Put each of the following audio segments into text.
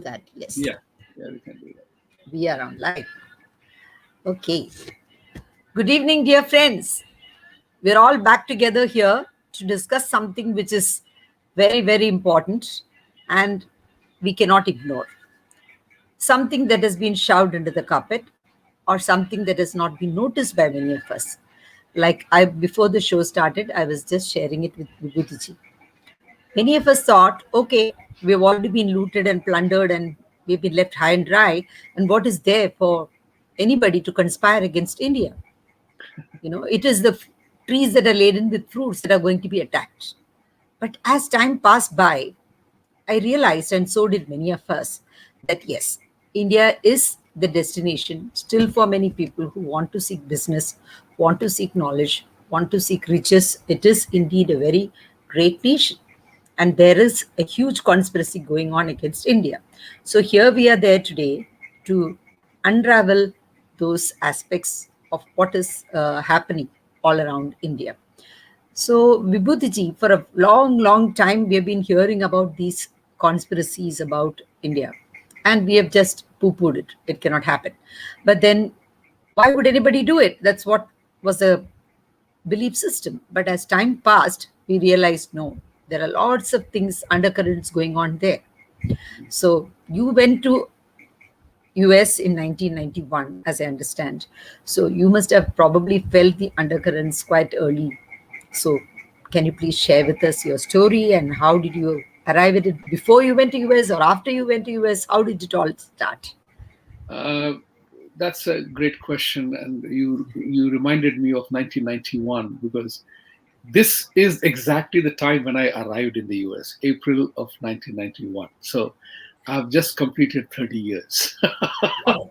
that. Yes, Yeah, yeah, we can do that. we are on live. Okay. Good evening, dear friends. We're all back together here to discuss something which is very, very important and we cannot ignore. Something that has been shoved under the carpet or something that has not been noticed by many of us. Like before the show started, I was just sharing it with Vibhuti Ji. Many of us thought, okay, we've already been looted and plundered and we've been left high and dry. And what is there for anybody to conspire against India? It is the trees that are laden with fruits that are going to be attacked. But as time passed by, I realized, and so did many of us, that yes, India is the destination still for many people who want to seek business, want to seek knowledge, want to seek riches. It is indeed a very great nation. And there is a huge conspiracy going on against India. So here we are there today to unravel those aspects of what is happening all around India. So, Vibhuti, for a long, long time, we have been hearing about these conspiracies about India, and we have just poo pooed it. It cannot happen. But then, why would anybody do it? That's what was the belief system. But as time passed, we realized no, there are lots of things, undercurrents going on there. So, you went to US in 1991, as I understand. So you must have probably felt the undercurrents quite early. So can you please share with us your story and how did you arrive at it before you went to US or after you went to US? How did it all start? Uh, that's a great question, and you reminded me of 1991 because this is exactly the time when I arrived in the US, April of 1991. So I've just completed 30 years. Wow.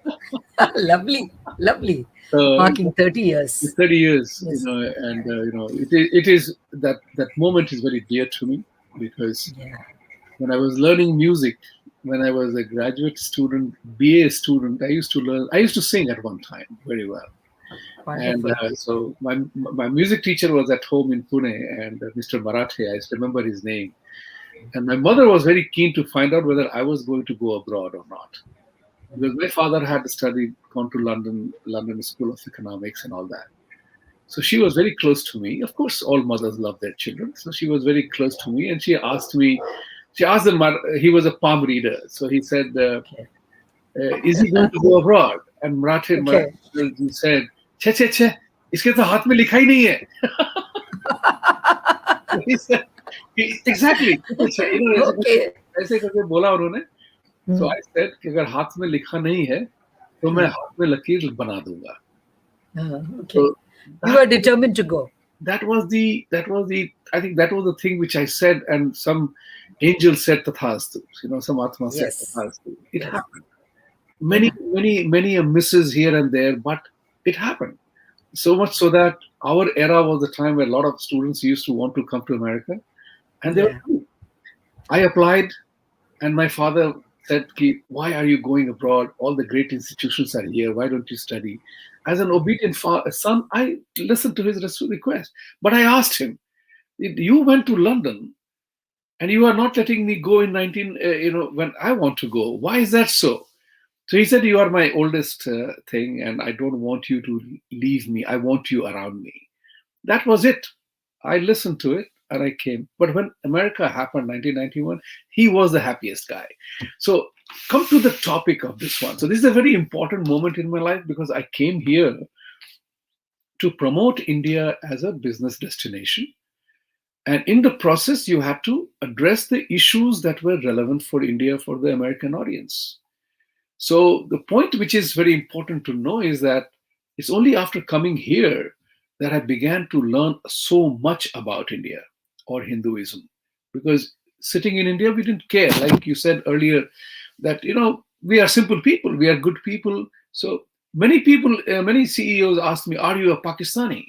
Lovely, lovely. So Marking 30 years. 30 years, Yes. and it is that moment is very dear to me because Yeah. when I was learning music, when I was a graduate student, BA student, I used to sing at one time very well. And Wonderful. so my music teacher was at home in Pune, and Mr. Marathe, I remember his name. And my mother was very keen to find out whether I was going to go abroad or not. Because my father had studied, gone to London School of Economics and all that. So she was very close to me. Of course, all mothers love their children. So she was very close to me, and she asked him, he was a palm reader. So he said, Okay. is he going to go abroad? And Marathe Okay. said, "Che che che, इसके तो हाथ में लिखा ही नहीं है." He said, exactly. Okay. ऐसे करके बोला उन्होंने. So Hmm. I said कि अगर हाथ में लिखा नहीं है, तो मैं हाथ में लकीर बना दूंगा. Okay. So You that were determined to go. that was the I think that was the thing which I said, and some angel said tathastu. Some atma said Yes. tathastu. It Yes. happened. Yeah. Many misses here and there, but it happened. So much so that our era was the time where a lot of students used to want to come to America, and they were Yeah. true. I applied, and my father said, "Why are you going abroad? All the great institutions are here. Why don't you study?" As an obedient son, I listened to his request. But I asked him, "You went to London, and you are not letting me go in 19, when I want to go. Why is that so?" So he said, "You are my oldest thing, and I don't want you to leave me. I want you around me." That was it. I listened to it and I came. But when America happened, 1991, he was the happiest guy. So come to the topic of this one. So this is a very important moment in my life because I came here to promote India as a business destination. And in the process, you had to address the issues that were relevant for India for the American audience. So the point which is very important to know is that it's only after coming here that I began to learn so much about India or Hinduism. Because sitting in India, we didn't care. Like you said earlier, that we are simple people, we are good people. So many people, many CEOs asked me, "Are you a Pakistani?"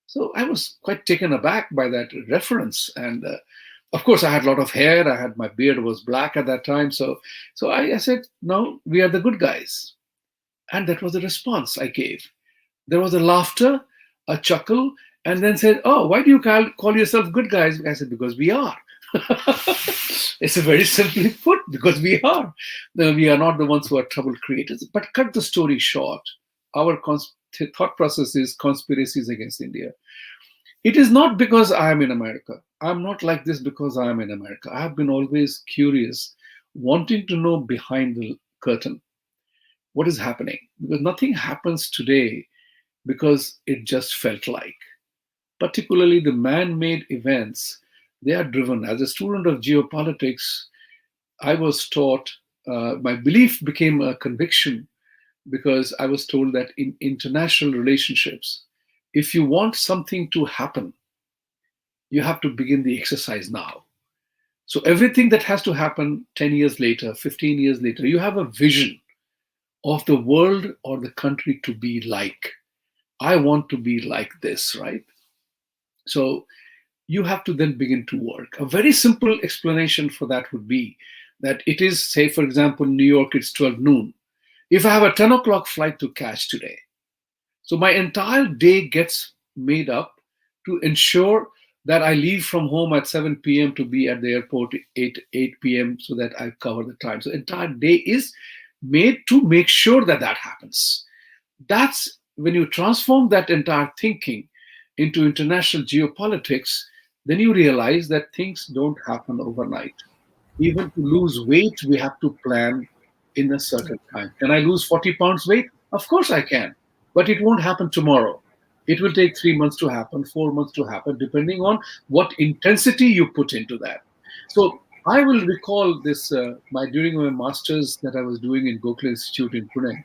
So I was quite taken aback by that reference. And of course, I had a lot of hair. My beard was black at that time. So I said, "No, we are the good guys." And that was the response I gave. There was a laughter, a chuckle, and then said, "Oh, why do you call yourself good guys?" I said, "Because we are." It's a very simply put because we are. No, we are not the ones who are trouble creators. But cut the story short. Our thought process is conspiracies against India. It is not because I am in America. I'm not like this because I am in America. I have been always curious, wanting to know behind the curtain what is happening. Because nothing happens today because it just felt like. Particularly the man made events, they are driven. As a student of geopolitics, I was taught, my belief became a conviction because I was told that in international relationships, if you want something to happen, you have to begin the exercise now. So everything that has to happen 10 years later, 15 years later, you have a vision of the world or the country to be like. I want to be like this, right? So you have to then begin to work. A very simple explanation for that would be that it is, say, for example, New York, it's 12 noon. If I have a 10 o'clock flight to catch today, so my entire day gets made up to ensure that I leave from home at 7 p.m. to be at the airport 8 p.m. so that I cover the time. So entire day is made to make sure that that happens. That's when you transform that entire thinking into international geopolitics, then you realize that things don't happen overnight. Even to lose weight, we have to plan in a certain time. Can I lose 40 pounds weight? Of course I can, but it won't happen tomorrow. It will take 3 months to happen, 4 months to happen, depending on what intensity you put into that. So I will recall this my during my masters that I was doing in Gokhale Institute in Pune.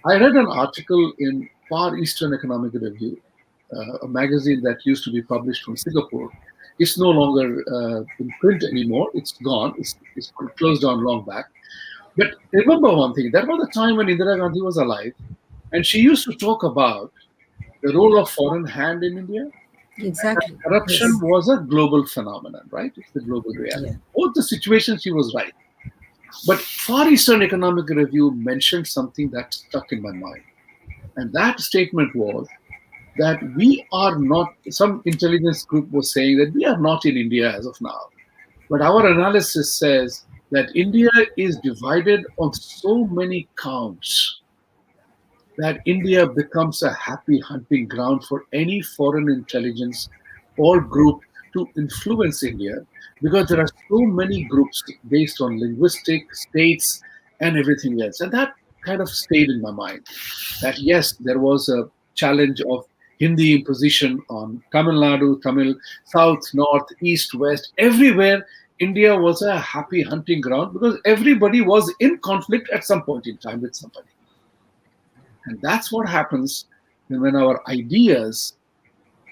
I read an article in Far Eastern Economic Review, a magazine that used to be published from Singapore. It's no longer in print anymore. It's gone. It's closed down long back. But remember one thing: that was the time when Indira Gandhi was alive, and she used to talk about the role of foreign hand in India. And Exactly. corruption Yes. was a global phenomenon, right? It's the global reality. Yeah. Both the situations, she was right. But Far Eastern Economic Review mentioned something that stuck in my mind. And that statement was that we are not, some intelligence group was saying that we are not in India as of now. But our analysis says that India is divided on so many counts that India becomes a happy hunting ground for any foreign intelligence or group to influence India because there are so many groups based on linguistic, states, and everything else. And that kind of stayed in my mind that yes, there was a challenge of Hindi imposition on Tamil Nadu, Tamil, South, North, East, West, everywhere. India was a happy hunting ground because everybody was in conflict at some point in time with somebody. And that's what happens when our ideas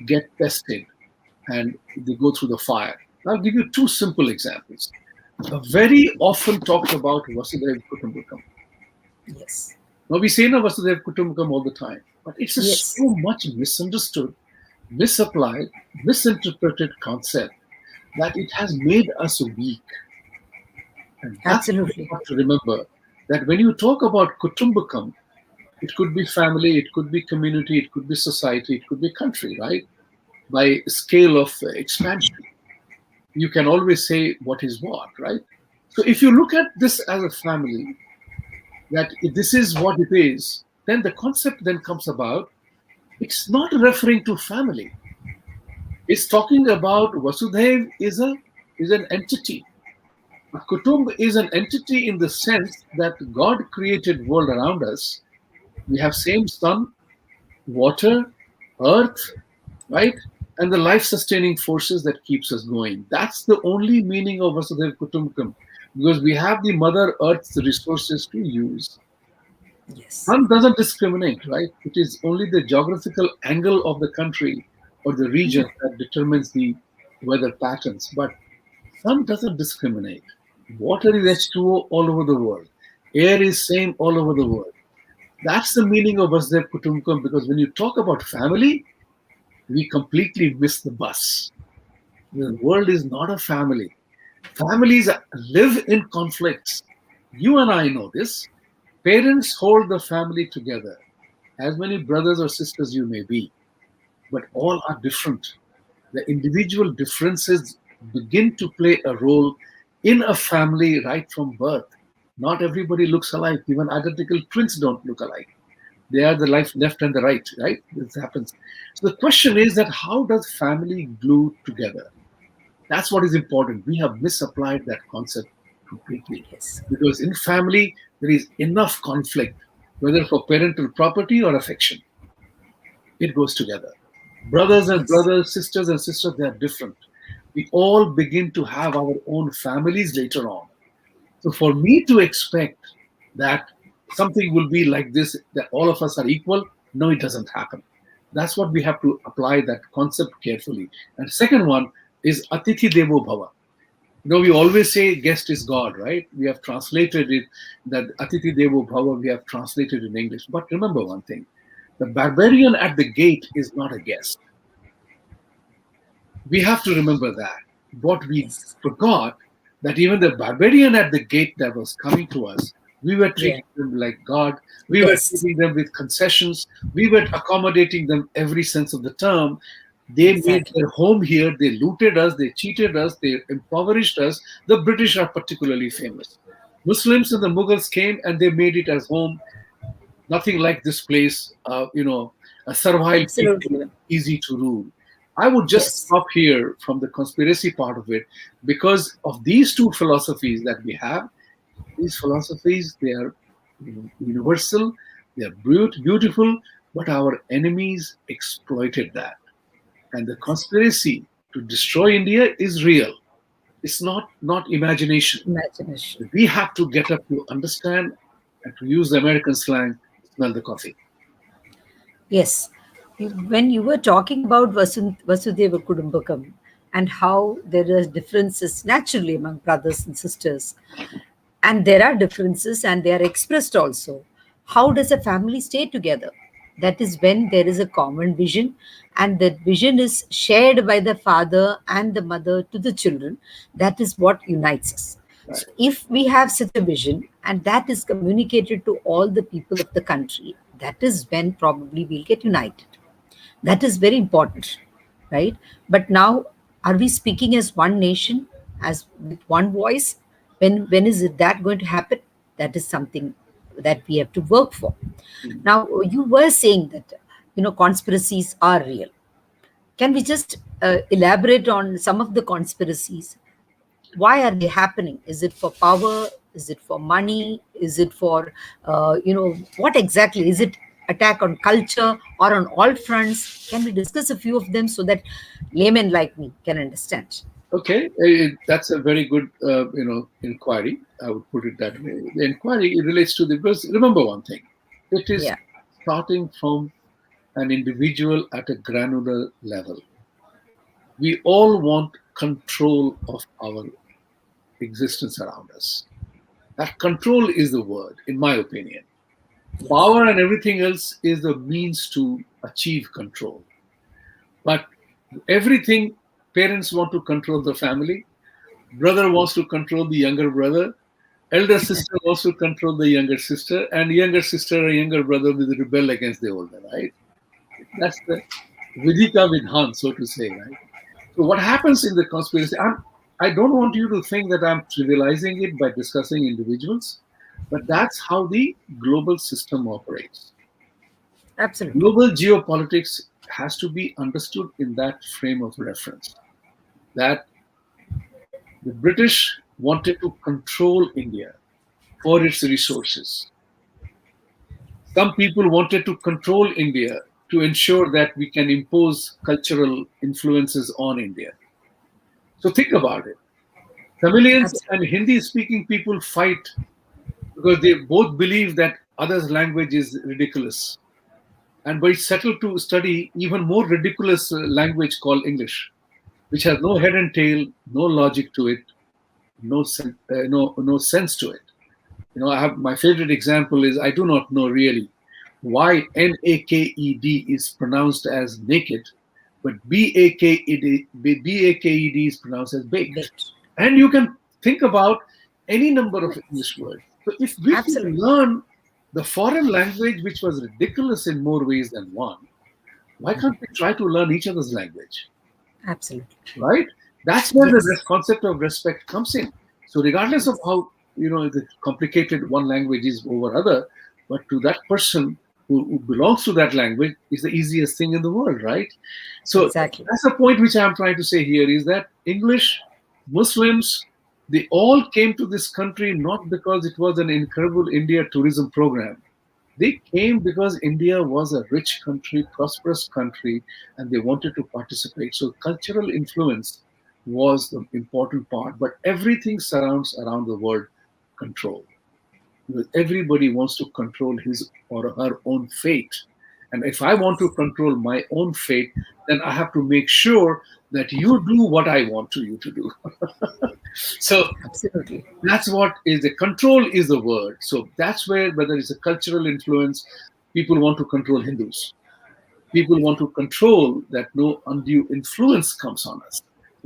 get tested and they go through the fire. I'll give you two simple examples. A very often talked about Vasudhaiva Kutumbakam. Yes. Now we say na Vasudhaiva Kutumbakam all the time, but it's a Yes. so much misunderstood, misapplied, misinterpreted concept that it has made us weak. And that's what you Absolutely. have to remember that when you talk about Kutumbakam, it could be family, it could be community, it could be society, it could be country, right? By scale of expansion, you can always say what is what, right? So if you look at this as a family, that this is what it is, then the concept then comes about. It's not referring to family. It's talking about Vasudhaiv is an entity. A Kutumb is an entity in the sense that God created world around us. We have same sun, water, earth, right? And the life-sustaining forces that keeps us going. That's the only meaning of Vasudhaiva Kutumbakam, because we have the Mother Earth's resources to use. Yes. Sun doesn't discriminate, right? It is only the geographical angle of the country or the region that determines the weather patterns. But sun doesn't discriminate. Water is H2O all over the world. Air is same all over the world. That's the meaning of Vasudhaiva Kutumbakam, because when you talk about family, we completely miss the bus. The world is not a family. Families live in conflicts. You and I know this. Parents hold the family together, as many brothers or sisters you may be, but all are different. The individual differences begin to play a role in a family right from birth. Not everybody looks alike. Even identical twins don't look alike. They are the life left and the right, right? This happens. So the question is that how does family glue together? That's what is important. We have misapplied that concept completely. Yes. Because in family, there is enough conflict, whether for parental property or affection. It goes together. Brothers and Yes. brothers, sisters and sisters, they are different. We all begin to have our own families later on. So for me to expect that something will be like this, that all of us are equal, no, it doesn't happen. That's what we have to apply that concept carefully. And second one is Atithi Devo Bhava. We always say guest is God, right? We have translated it, that Atithi Devo Bhava, we have translated in English. But remember one thing, the barbarian at the gate is not a guest. We have to remember that. What we Yes. forgot, that even the barbarian at the gate that was coming to us, we were Yeah. treating them like God. We were Yes. treating them with concessions. We were accommodating them every sense of the term. They made Exactly. their home here. They looted us. They cheated us. They impoverished us. The British are particularly famous. Muslims and the Mughals came and they made it as home. Nothing like this place, a servile people, Absolutely. easy to rule. I would just Yes. stop here from the conspiracy part of it because of these two philosophies that we have. These philosophies, they are universal, they are beautiful, but our enemies exploited that. And the conspiracy to destroy India is real. It's not imagination. Imagination. We have to get up to understand and to use the American slang, smell the coffee. Yes. When you were talking about Vasudeva Kudumbakam and how there are differences naturally among brothers and sisters, and there are differences and they are expressed also, how does a family stay together? That is when there is a common vision, and that vision is shared by the father and the mother to the children. That is what unites us. Right. So if we have such a vision and that is communicated to all the people of the country, that is when probably we'll get united. That is very important, right? But now, are we speaking as one nation, as with one voice? When is it that going to happen? That is something that we have to work for. Mm. Now, you were saying that conspiracies are real. Can we just elaborate on some of the conspiracies? Why are they happening? Is it for power? Is it for money? Is it for what exactly? Is it attack on culture or on all fronts? Can we discuss a few of them so that laymen like me can understand? Okay, that's a very good, inquiry. I would put it that way. The inquiry it relates to the because remember one thing, it is Yeah. starting from an individual at a granular level. We all want control of our existence around us. That control is the word, in my opinion. Yes. Power and everything else is the means to achieve control. But everything, parents want to control the family, brother wants to control the younger brother, elder sister wants to control the younger sister, and younger sister or younger brother will rebel against the older, right? That's the Vidika Vidhan, so to say, right? So what happens in the conspiracy? I don't want you to think that I'm trivializing it by discussing individuals, but that's how the global system operates. Absolutely. Global geopolitics has to be understood in that frame of reference. That the British wanted to control India for its resources. Some people wanted to control India to ensure that we can impose cultural influences on India. So think about it. Tamilians Absolutely. and Hindi speaking people fight because they both believe that others' language is ridiculous. And we settle to study even more ridiculous language called English, which has no head and tail, no logic to it, no sense to it. I have my favorite example is I do not know really why naked is pronounced as naked, but baked is pronounced as baked. Baked. And you can think about any number of Yes. English words. So if we can Absolutely. learn the foreign language, which was ridiculous in more ways than one, why can't we try to learn each other's language? Absolutely. Right? That's where the Yes, concept of respect comes in. So regardless of how the complicated one language is over other, but to that person who belongs to that language is the easiest thing in the world, right? So exactly. that's the point which I'm trying to say here is that English, Muslims, they all came to this country not because it was an incredible India tourism program. They came because India was a rich country, prosperous country, and they wanted to participate. So cultural influence was the important part, but everything surrounds around the word control. Because everybody wants to control his or her own fate. And if I want to control my own fate, then I have to make sure that you do what I want you to do. So Absolutely. that's what is the control is the word. So that's where whether it's a cultural influence, people want to control Hindus. People want to control that no undue influence comes on us.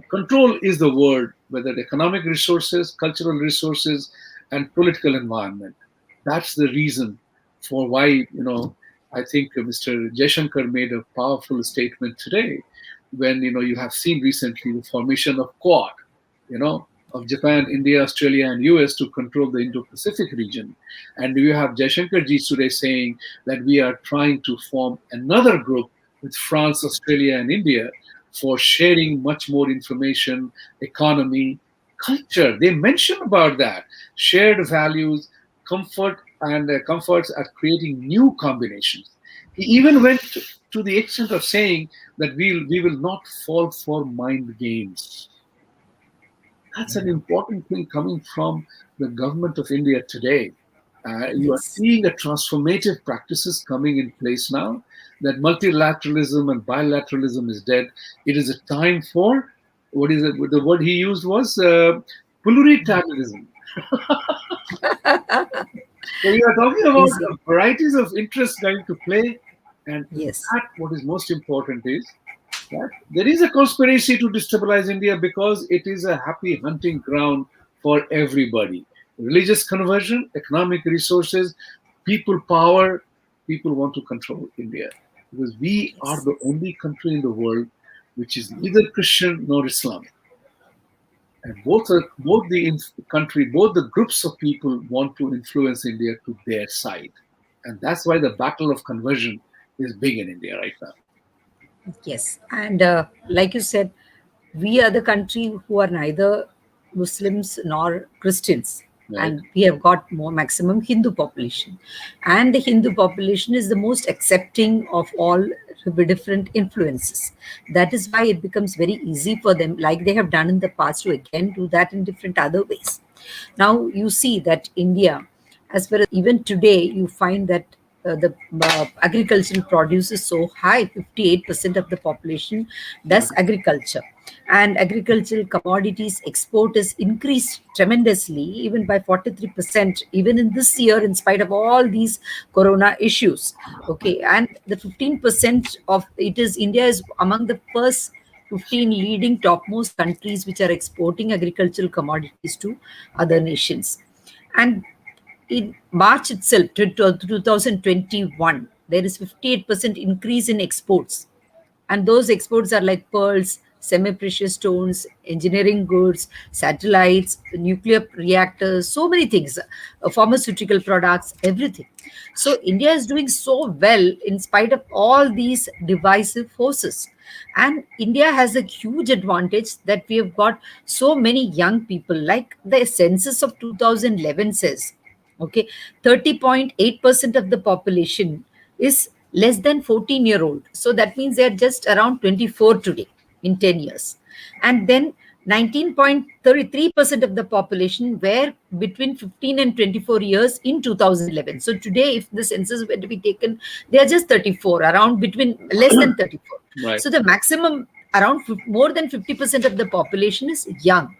Control is the word, whether economic resources, cultural resources, and political environment. That's the reason for why, I think Mr. Jaishankar made a powerful statement today when, you have seen recently the formation of Quad, of Japan, India, Australia, and US to control the Indo-Pacific region. And you have Jaishankar ji today saying that we are trying to form another group with France, Australia, and India for sharing much more information, economy, culture. They mention about that shared values, comfort, and comforts at creating new combinations. He even went to the extent of saying that we will not fall for mind games. That's an important thing coming from the government of India today. You are Yes. seeing a transformative practices coming in place now. That multilateralism and bilateralism is dead. It is a time for what is it? The word he used was plurilateralism. So we are talking about Easy. varieties of interests going to play, and Yes. that what is most important is that there is a conspiracy to destabilize India because it is a happy hunting ground for everybody. Religious conversion, economic resources, people power, people want to control India because we are Yes. the only country in the world which is neither Christian nor Islamic. And both the country, both the groups of people want to influence India to their side. And that's why the battle of conversion is big in India right now. Yes. And like you said, we are the country who are neither Muslims nor Christians. Right? And we have got more maximum Hindu population. And the Hindu population is the most accepting of all the different influences. That is why it becomes very easy for them, like they have done in the past, to again do that in different other ways. Now you see that India, as far as even today, you find that the agricultural produce is so high. 58% of the population does agriculture, and agricultural commodities export is increased tremendously, even by 43%, even in this year, in spite of all these corona issues. Okay, and the 15% of it is India is among the first 15 leading topmost countries which are exporting agricultural commodities to other nations. And in March itself, to 2021, there is 58% increase in exports. And those exports are like pearls, semi-precious stones, engineering goods, satellites, nuclear reactors, so many things, pharmaceutical products, everything. So India is doing so well in spite of all these divisive forces. And India has a huge advantage that we have got so many young people. Like the census of 2011 says, okay, 30.8% of the population is less than 14-year-old. So that means they're just around 24 today in 10 years. And then 19.33% of the population were between 15 and 24 years in 2011. So today, if the census were to be taken, they are just 34, around between less than 34. Right. So the maximum around more than 50% of the population is young,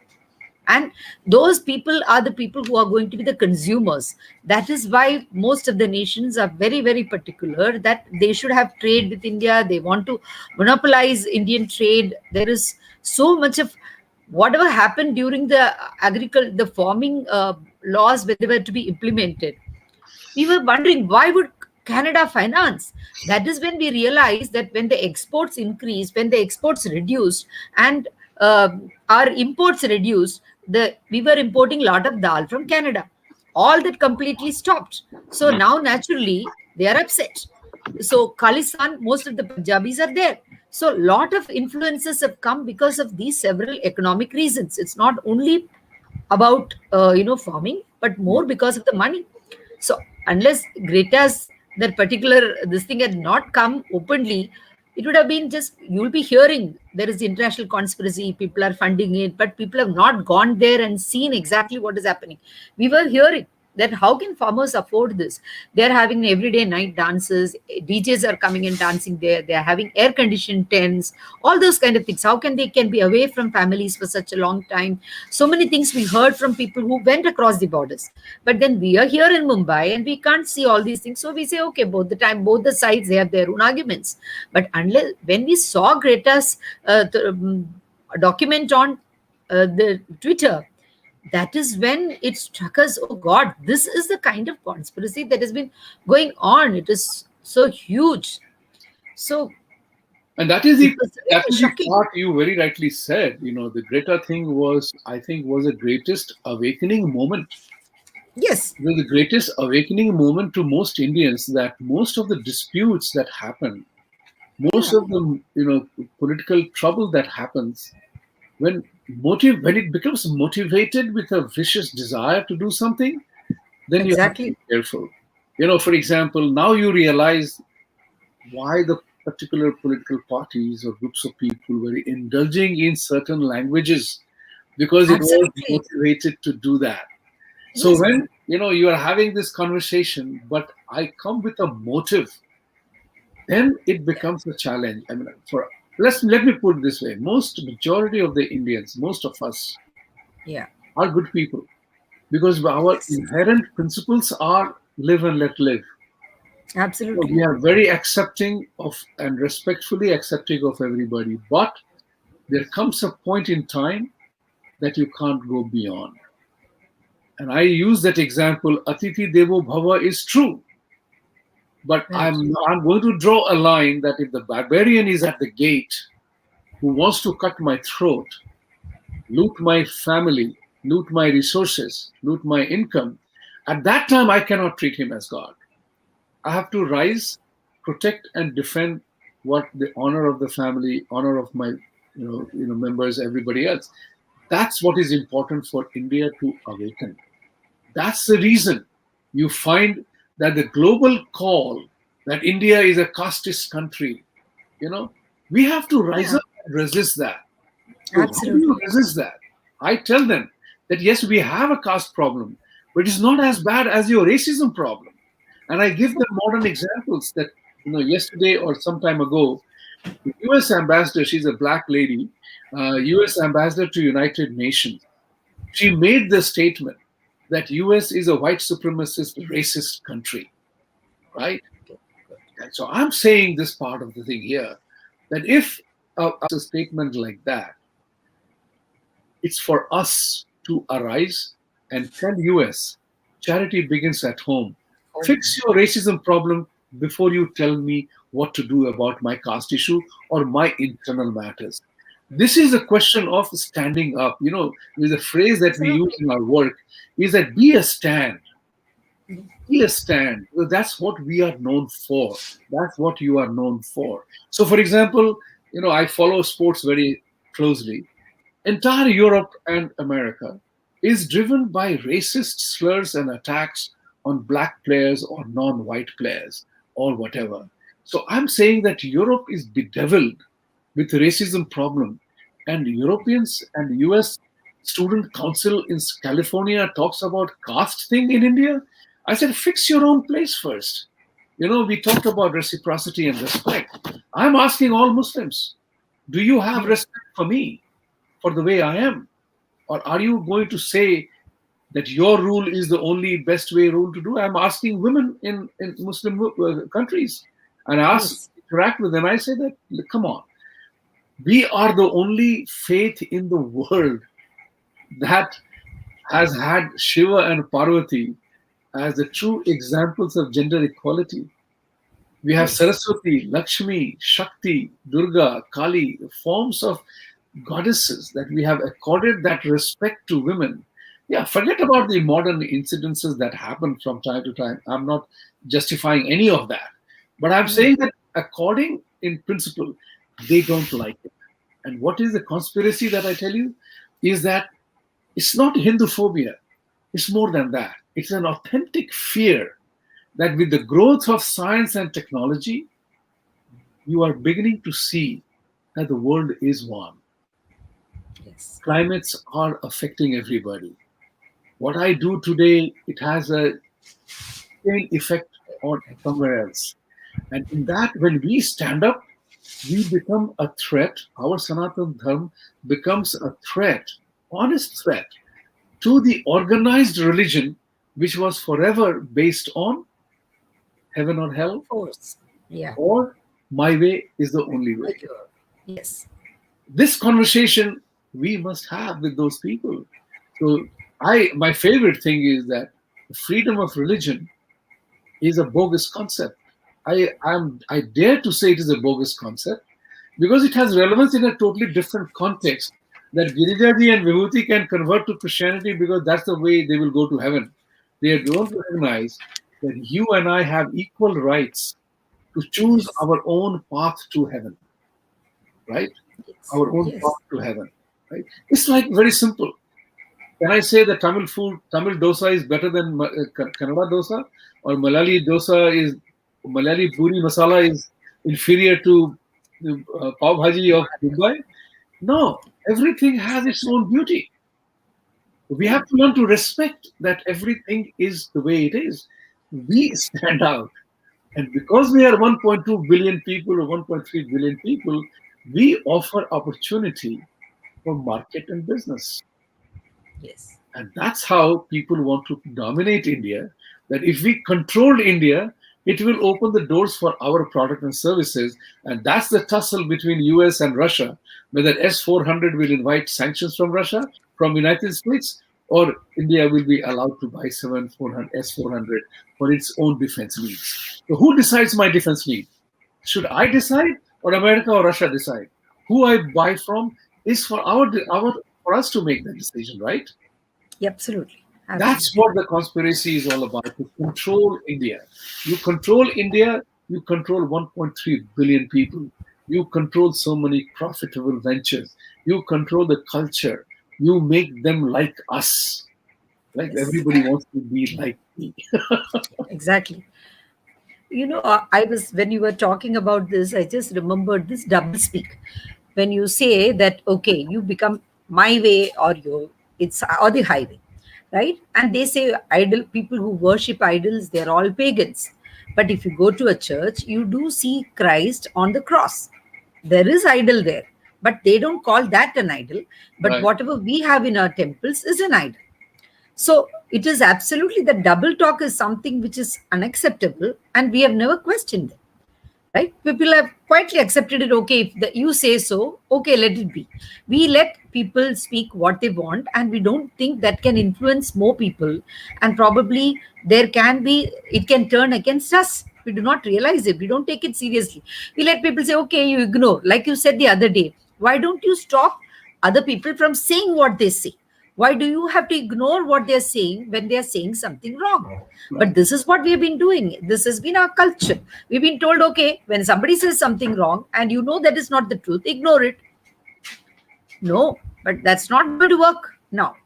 and those people are the people who are going to be the consumers. That is why most of the nations are very, very particular that they should have trade with India. They want to monopolize Indian trade. There is so much of whatever happened during the the farming laws, when they were to be implemented, we were wondering, why would Canada finance? That is when we realized that when the exports increased, when the exports reduced, and uh, our imports reduced, we were importing a lot of dal from Canada. All that completely stopped. So now naturally they are upset. So Khalistan, most of the Punjabis are there. So a lot of influences have come because of these several economic reasons. It's not only about farming, but more because of the money. So unless Greta's that particular this thing had not come openly, it would have been just, you'll be hearing there is international conspiracy, people are funding it, but people have not gone there and seen exactly what is happening. We were hearing that how can farmers afford this? They're having everyday night dances, DJs are coming and dancing there, they're having air conditioned tents, all those kind of things. How can they can be away from families for such a long time? So many things we heard from people who went across the borders. But then we are here in Mumbai and we can't see all these things. So we say, okay, both the time, both the sides, they have their own arguments. But unless when we saw Greta's document on the Twitter, that is when it struck us, oh God, this is the kind of conspiracy that has been going on. It is so huge. So And that is it the was that really is the shocking. part you very rightly said. The Greta thing was, I think, was the greatest awakening moment. Yes, It was the greatest awakening moment to most Indians, that most of the disputes that happen, most yeah, of the political trouble that happens, when it becomes motivated with a vicious desire to do something, then you have to exactly. be careful. For example, now you realize why the particular political parties or groups of people were indulging in certain languages, because it was Absolutely. motivated to do that. So Yes, when you are having this conversation, but I come with a motive, then it becomes a challenge. I mean, let me put it this way: most majority of the Indians, most of us, yeah, are good people, because our yes, inherent principles are live and let live. So we absolutely. are very accepting of and respectfully accepting of everybody, but there comes a point in time that you can't go beyond. And I use that example, Atiti Devo Bhava is true, but Right. I'm going to draw a line that if the barbarian is at the gate who wants to cut my throat, loot my family, loot my resources, loot my income, at that time I cannot treat him as God. I have to rise, protect, and defend what the honor of the family, honor of my members, everybody else. That's what is important for India to awaken. That's the reason you find that the global call that India is a casteist country, you know, we have to rise Yeah, up and resist that. So how do you absolutely. resist that? I tell them that yes, we have a caste problem, but it's not as bad as your racism problem. And I give them modern examples that, yesterday or some time ago, the US ambassador, she's a black lady, US ambassador to United Nations, she made the statement that US is a white supremacist, racist country, right? And so I'm saying this part of the thing here, that if a statement like that, it's for us to arise and tell US, charity begins at home. Oh, Fix your racism problem before you tell me what to do about my caste issue or my internal matters. This is a question of standing up. There's a phrase that we use absolutely. in our work is that be a stand. Be a stand. Well, that's what we are known for. That's what you are known for. So, for example, I follow sports very closely. Entire Europe and America is driven by racist slurs and attacks on black players or non white players or whatever. So I'm saying that Europe is bedeviled with racism problem, and Europeans and US Student Council in California talks about caste thing in India. I said, fix your own place first. We talked about reciprocity and respect. I'm asking all Muslims, do you have Yes, respect for me, for the way I am? Or are you going to say that your rule is the only best way rule to do? I'm asking women in Muslim countries, and I ask, yes, interact with them. I say that, come on, we are the only faith in the world that has had Shiva and Parvati as the true examples of gender equality. We have yes, Saraswati, Lakshmi, Shakti, Durga, Kali, forms of goddesses, that we have accorded that respect to women. Yeah, forget about the modern incidences that happen from time to time. I'm not justifying any of that. But I'm saying that according in principle, they don't like it. And what is the conspiracy that I tell you? Is that it's not Hindu phobia. It's more than that. It's an authentic fear that with the growth of science and technology, you are beginning to see that the world is one. Yes. Climates are affecting everybody. What I do today, it has a chain effect on somewhere else. And in that, when we stand up, we become a threat. Our Sanatan Dharma becomes a threat, honest threat, to the organized religion, which was forever based on heaven or Of hell, course. Yeah. or my way is the only way. Yes. This conversation we must have with those people. So my favorite thing is that freedom of religion is a bogus concept. I dare to say it is a bogus concept because it has relevance in a totally different context. That Girija Ji and Vibhuti can convert to Christianity because that's the way they will go to heaven. They don't recognize that you and I have equal rights to choose Yes. our own path to heaven, right? Yes. Our own Yes. path to heaven, right? It's like very simple. Can I say that Tamil food, Tamil dosa is better than Kannada dosa, or Malayali puri masala is inferior to pav bhaji of Mumbai? No, everything has its own beauty. We have to learn to respect that everything is the way it is. We stand out. And because we are 1.2 billion people or 1.3 billion people, we offer opportunity for market and business. Yes. And that's how people want to dominate India. That if we control India, it will open the doors for our product and services. And that's the tussle between US and Russia, whether S-400 will invite sanctions from Russia, from United States, or India will be allowed to buy S-400 for its own defense needs. So who decides my defense need? Should I decide or America or Russia decide? Who I buy from is for for us to make the decision, right? Yeah, absolutely. That's Absolutely. what the conspiracy is all about, to control India. You control India, you control 1.3 billion people. You control so many profitable ventures. You control the culture. You make them like us. Like Yes. everybody wants to be like me. Exactly. I was, when you were talking about this, I just remembered this double speak. When you say that, okay, you become my way or your, it's or the highway, right? And they say idol people who worship idols, they're all pagans. But if you go to a church, you do see Christ on the cross. There is idol there, but they don't call that an idol. But Right. whatever we have in our temples is an idol. So it is absolutely, the double talk is something which is unacceptable, and we have never questioned it. Right? People have quietly accepted it. Okay, if you say so, okay, let it be. We let people speak what they want, and we don't think that can influence more people. And probably there can be, it can turn against us. We do not realize it. We don't take it seriously. We let people say, okay, you ignore. Like you said the other day, why don't you stop other people from saying what they say? Why do you have to ignore what they're saying when they're saying something wrong? But Right. this is what we have been doing. This has been our culture. We've been told, okay, when somebody says something wrong and you know that is not the truth, ignore it. No, but that's not going to work now.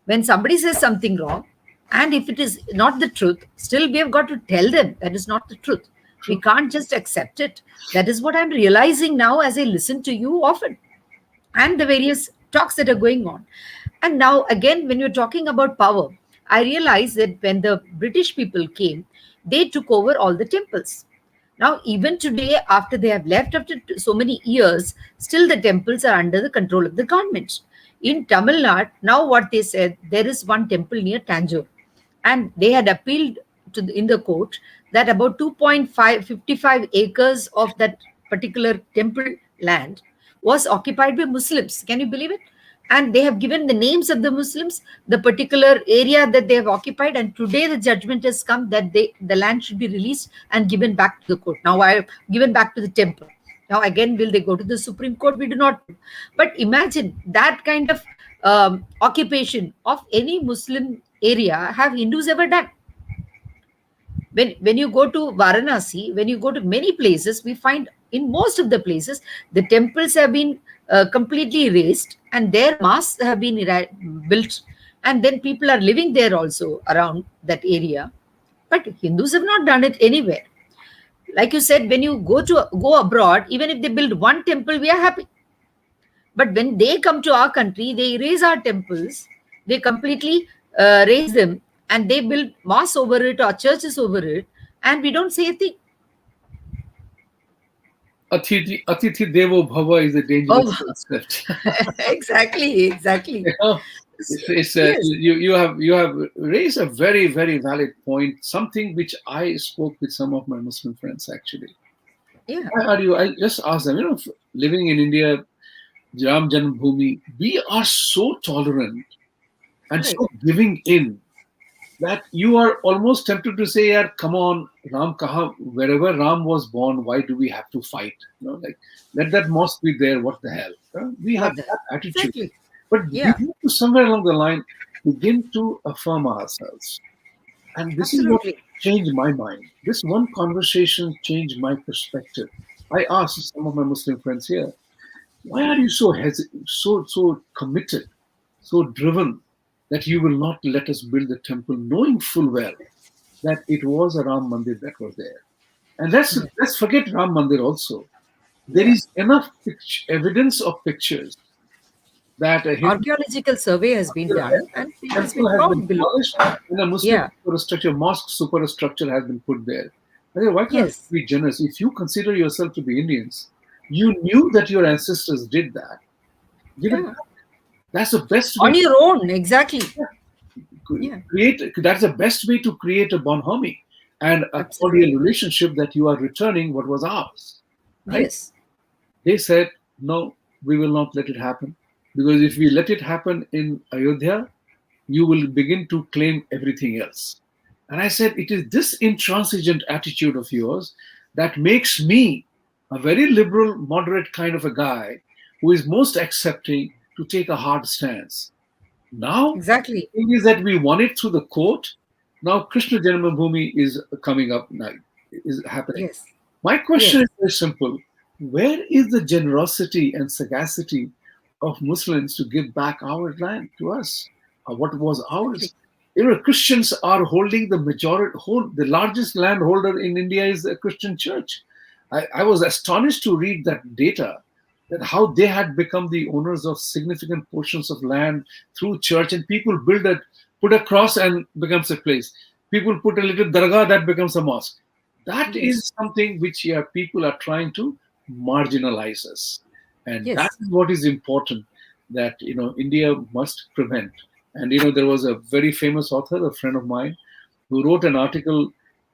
When somebody says something wrong, and if it is not the truth, still we have got to tell them that is not the truth. We True. can't just accept it. That is what I'm realizing now as I listen to you often, and the various talks that are going on. And now, again, when you're talking about power, I realize that when the British people came, they took over all the temples. Now, even today, after they have left after so many years, still the temples are under the control of the government. In Tamil Nadu, now what they said, there is one temple near Tanjore, and they had appealed to in the court that about 2.55 acres of that particular temple land was occupied by Muslims. Can you believe it? And they have given the names of the Muslims, the particular area that they have occupied, and today the judgment has come that the land should be released and given back to the court. Now I have given back to the temple. Now, again, will they go to the Supreme Court? We do not know. But imagine that kind of occupation of any Muslim area have Hindus ever done? When you go to Varanasi, when you go to many places, we find in most of the places the temples have been completely erased and their mosques have been built, and then people are living there also around that area. But Hindus have not done it anywhere. Like you said, when you go abroad, even if they build one temple, we are happy. But when they come to our country, they erase our temples, they completely raise them, and they build mosques over it or churches over it, and we don't say a thing. Atithi Devo Bhava is a dangerous Oh, concept. exactly, exactly. You know, it's Yes, you have raised a very very valid point. Something which I spoke with some of my Muslim friends actually. yeah, Why are you? I just asked them. Living in India, Ram Janmabhoomi, we are so tolerant and right. so giving in that you are almost tempted to say, "Yeah, come on, Ram kaha, wherever Ram was born, why do we have to fight? Like let that mosque be there. What the hell?" We have What the that attitude, exactly? but we Yeah, need to somewhere along the line begin to affirm ourselves. And this is what absolutely. changed my mind. This one conversation changed my perspective. I asked some of my Muslim friends here, why are you so committed, so driven that you will not let us build the temple, knowing full well that it was a Ram Mandir that was there? And Yeah, let's forget Ram Mandir also. There yeah. is enough evidence of pictures that a Hindu Archaeological survey has been done, and it has temple been has been found below. demolished and a Muslim Yeah, superstructure, mosque superstructure has been put there. I say, why can't yes, we be generous? If you consider yourself to be Indians, you knew that your ancestors did that. Give it yeah. back. That's the best way On to your own, exactly. Yeah, create. That's the best way to create a bonhomie and a cordial absolutely. relationship that you are returning what was ours, right? Yes, They said, no, we will not let it happen. Because if we let it happen in Ayodhya, you will begin to claim everything else. And I said, it is this intransigent attitude of yours that makes me a very liberal, moderate kind of a guy who is most accepting to take a hard stance. Now, exactly. the thing is that we won it through the court. Now, Krishna Janmabhoomi is coming up now, is happening. Yes, My question yes. is very simple. Where is the generosity and sagacity of Muslims to give back our land to us? What was Exactly. ours? Christians are holding the largest landholder in India is the Christian church. I was astonished to read that data, that how they had become the owners of significant portions of land through church, and people put a cross and becomes a place. People put a little dargah that becomes a mosque. That Yes, is something which people are trying to marginalize us, and that yes. is what is important. That India must prevent. And there was a very famous author, a friend of mine, who wrote an article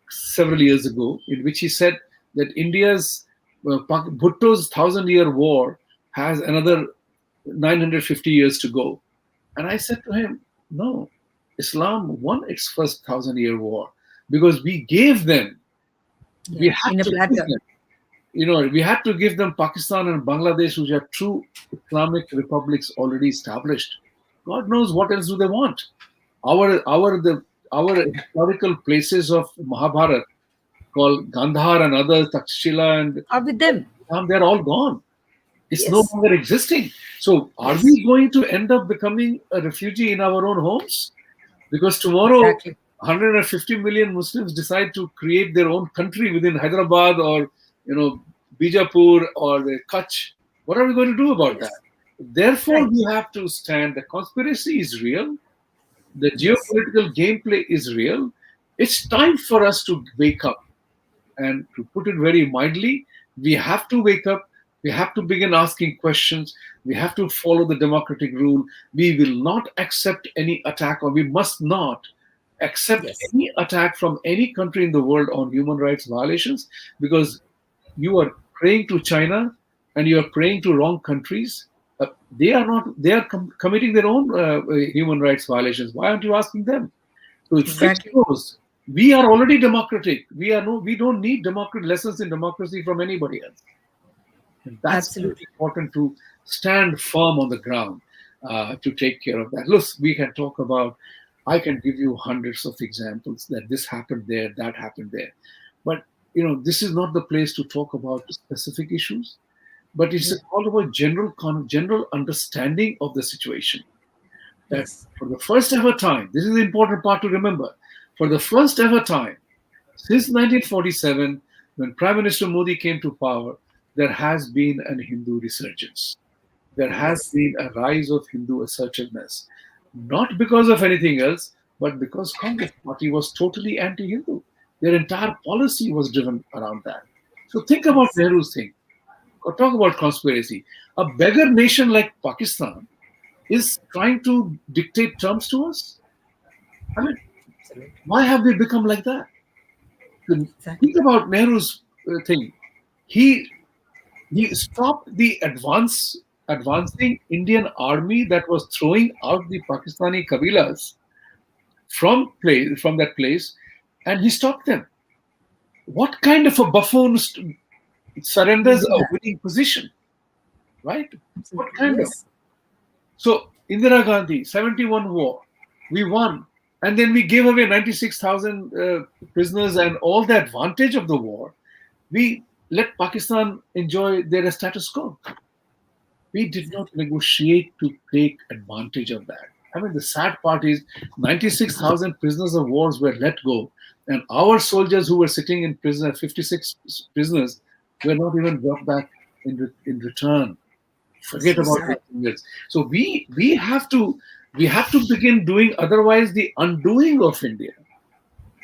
several years ago in which he said that India's Bhutto's thousand-year war has another 950 years to go. And I said to him, no, Islam won its first thousand-year war because we gave them, we Yeah, had in a to give platter. them, we had to give them Pakistan and Bangladesh, which are true Islamic republics already established. God knows what else do they want. Our historical places of Mahabharat, called Gandhar and others, Takshila and Are with them. they're all gone. It's no Yes, longer existing. So are yes. we going to end up becoming a refugee in our own homes? Because tomorrow, Exactly. 150 million Muslims decide to create their own country within Hyderabad or Bijapur or the Kutch. What are we going to do about that? Yes. Therefore, Right. we have to stand. The conspiracy is real. The Yes. geopolitical gameplay is real. It's time for us to wake up. And to put it very mildly, we have to wake up. We have to begin asking questions. We have to follow the democratic rule. We will not accept any attack, or we must not accept Yes. any attack from any country in the world on human rights violations, because you are praying to China and you are praying to wrong countries. They are not. They are committing their own human rights violations. Why aren't you asking them? So if fix Exactly. those, we are already democratic. We don't need democratic lessons in democracy from anybody else. And that's very Absolutely. important to stand firm on the ground to take care of that. Look, we can talk about, I can give you hundreds of examples that this happened there, that happened there. But, this is not the place to talk about specific issues, but it's Yeah. all about general understanding of the situation. That Yes. for the first ever time, this is the important part to remember, for the first ever time, since 1947, when Prime Minister Modi came to power, there has been an Hindu resurgence. There has Yes. been a rise of Hindu assertiveness. Not because of anything else, but because Congress party was totally anti-Hindu. Their entire policy was driven around that. So think about Yes. Nehru's thing. Or talk about conspiracy. A beggar nation like Pakistan is trying to dictate terms to us. I mean, Absolutely. why have we become like that? Exactly. Think about Nehru's thing. He he stopped the advancing Indian army that was throwing out the Pakistani kabilas from that place, and he stopped them. What kind of a buffoon Would surrenders do a that. winning position, right? What Absolutely. kind of? Yes. So Indira Gandhi, 71 war, we won, and then we gave away 96,000 prisoners and all the advantage of the war. We let Pakistan enjoy their status quo. We did not negotiate to take advantage of that. I mean, the sad part is 96,000 prisoners of wars were let go, and our soldiers who were sitting in prison, 56 prisoners, were not even brought back in return. Forget So about sad. everything else. So we have to begin doing, otherwise the undoing of India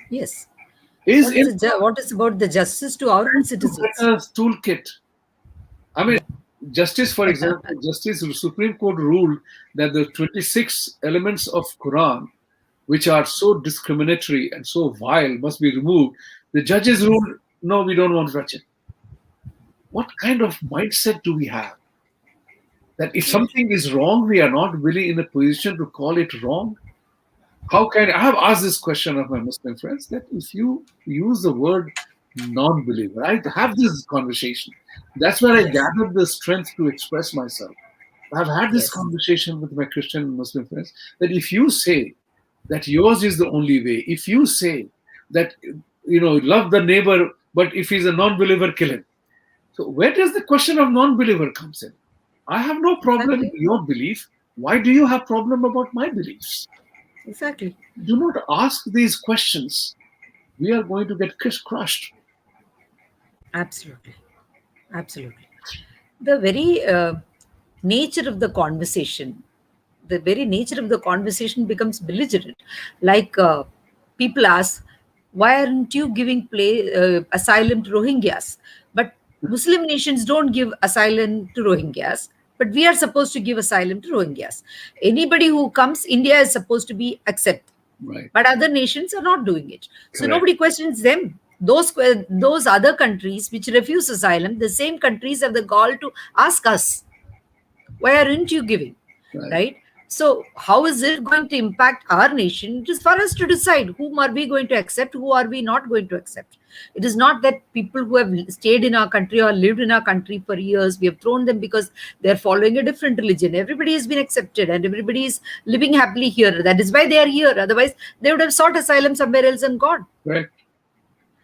Yes. is in What is about the justice to our own to citizens? get a toolkit. I mean, Yeah. justice, for example, justice Supreme Court ruled that the 26 elements of Quran, which are so discriminatory and so vile, must be removed. The judges Yes. ruled, no, we don't want to touch it. What kind of mindset do we have? That if something is wrong, we are not really in a position to call it wrong? How can I have asked this question of my Muslim friends that if you use the word non-believer, I have this conversation. That's where I Yes. gathered the strength to express myself. I've had this Yes. conversation with my Christian and Muslim friends that if you say that yours is the only way, if you say that love the neighbor, but if he's a non-believer, kill him. So where does the question of non-believer comes in? I have no problem with Exactly. your belief. Why do you have problem about my beliefs? Exactly. Do not ask these questions. We are going to get crushed. Absolutely. Absolutely. The very nature of the conversation, the very nature of the conversation becomes belligerent. Like people ask, why aren't you giving asylum to Rohingyas? But Muslim nations don't give asylum to Rohingyas, but we are supposed to give asylum to Rohingyas. Anybody who comes, India is supposed to be accepted, Right. but other nations are not doing it. So Correct. nobody questions them. Those other countries which refuse asylum, the same countries have the gall to ask us, why aren't you giving? Right. Right? So how is it going to impact our nation? It is for us to decide whom are we going to accept, who are we not going to accept. It is not that people who have stayed in our country or lived in our country for years, we have thrown them because they're following a different religion. Everybody has been accepted and everybody is living happily here. That is why they are here. Otherwise they would have sought asylum somewhere else and gone. Correct.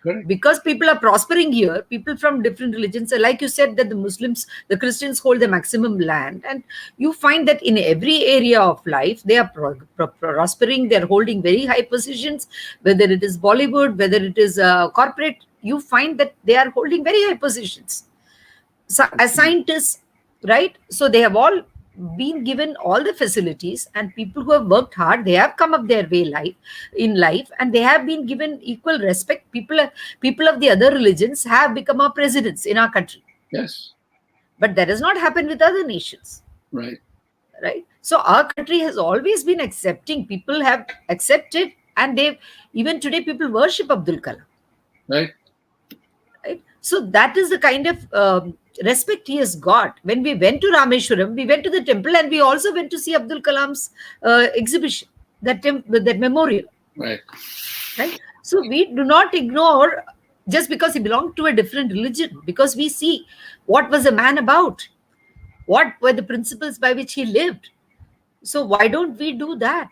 Correct. Because people are prospering here, people from different religions, like you said, that the Muslims, the Christians hold the maximum land, and you find that in every area of life they are prospering, they're holding very high positions, whether it is Bollywood, whether it is corporate, you find that they are holding very high positions. So, as scientists, right? So they have all been given all the facilities, and people who have worked hard, they have come up their way life in life, and they have been given equal respect. People of the other religions have become our presidents in our country, Yes. but that does not happen with other nations, Right. right? So our country has always been accepting. People have accepted, and they've even today people worship Abdul Kalam, Right. right? So that is the kind of respect he has got. When we went to Rameshwaram, we went to the temple and we also went to see Abdul Kalam's exhibition, that memorial, Right. right? So we do not ignore. just because he belonged to a different religion, because we see what was a man about, what were the principles by which he lived. So why don't we do that?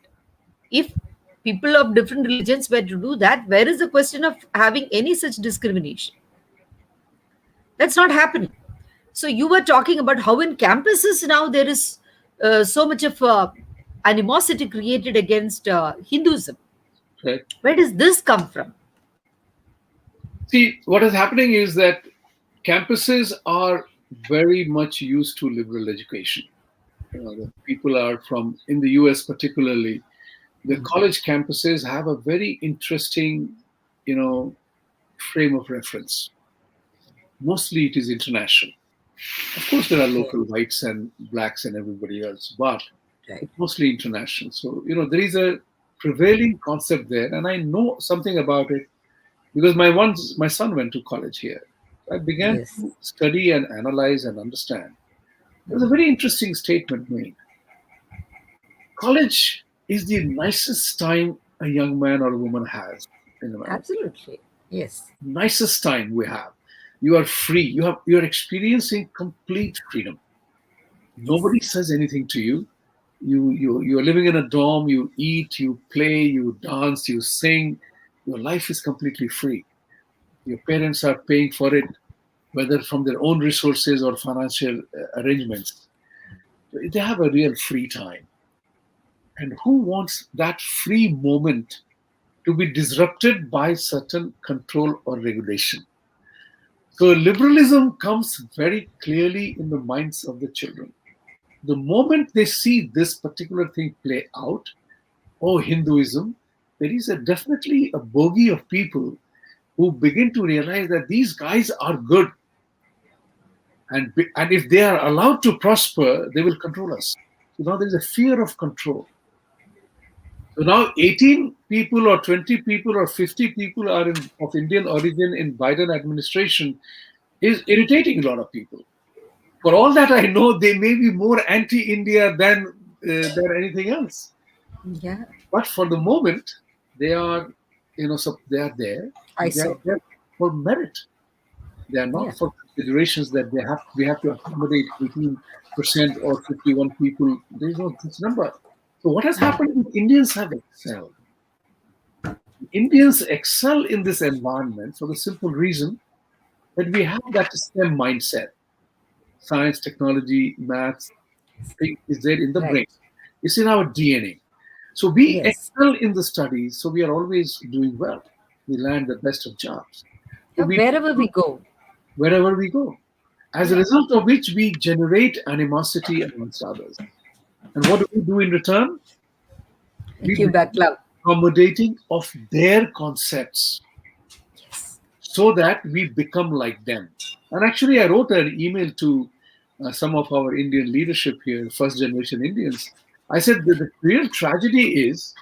If people of different religions were to do that, where is the question of having any such discrimination? That's not happening. So you were talking about how in campuses now there is so much of animosity created against Hinduism. Right? Where does this come from? See, what is happening is that campuses are very much used to liberal education. The people are from, in the US particularly, the college campuses have a very interesting, frame of reference. Mostly it is international. Of course, there are local whites and blacks and everybody else, but Right. it's mostly international. So, there is a prevailing concept there, and I know something about it because my son went to college here. I began Yes. to study and analyze and understand. There's a very interesting statement made. College is the nicest time a young man or a woman has in America. Absolutely. Yes. Nicest time we have. You are free. You're experiencing complete freedom. Nobody says anything to you. You're living in a dorm. You eat, you play, you dance, you sing. Your life is completely free. Your parents are paying for it, whether from their own resources or financial arrangements. They have a real free time. And who wants that free moment to be disrupted by certain control or regulation? So liberalism comes very clearly in the minds of the children. The moment they see this particular thing play out, oh, Hinduism, there is definitely a bogey of people who begin to realize that these guys are good. And if they are allowed to prosper, they will control us. So now there's a fear of control. So now 18 people or 20 people or 50 people are of Indian origin in Biden administration is irritating a lot of people. For all that I know, they may be more anti-India than anything else. Yeah. But for the moment, they are, so they are there. I They are saw. there for merit. They are Yeah. not for considerations that we have to accommodate 18% or 51 people. There is no this number. So what has happened is Indians have excelled. Indians excel in this environment for the simple reason that we have that STEM mindset. Science, technology, maths, thing is there in the Right. brain. It's in our DNA. So we Yes. excel in the studies, so we are always doing well. We land the best of jobs. So Yeah, we wherever we go. wherever we go. As a Yeah. result of which we generate animosity amongst others. And what do we do in return? We Give become back love. accommodating of their concepts Yes. so that we become like them. And actually, I wrote an email to some of our Indian leadership here, first generation Indians. I said that the real tragedy is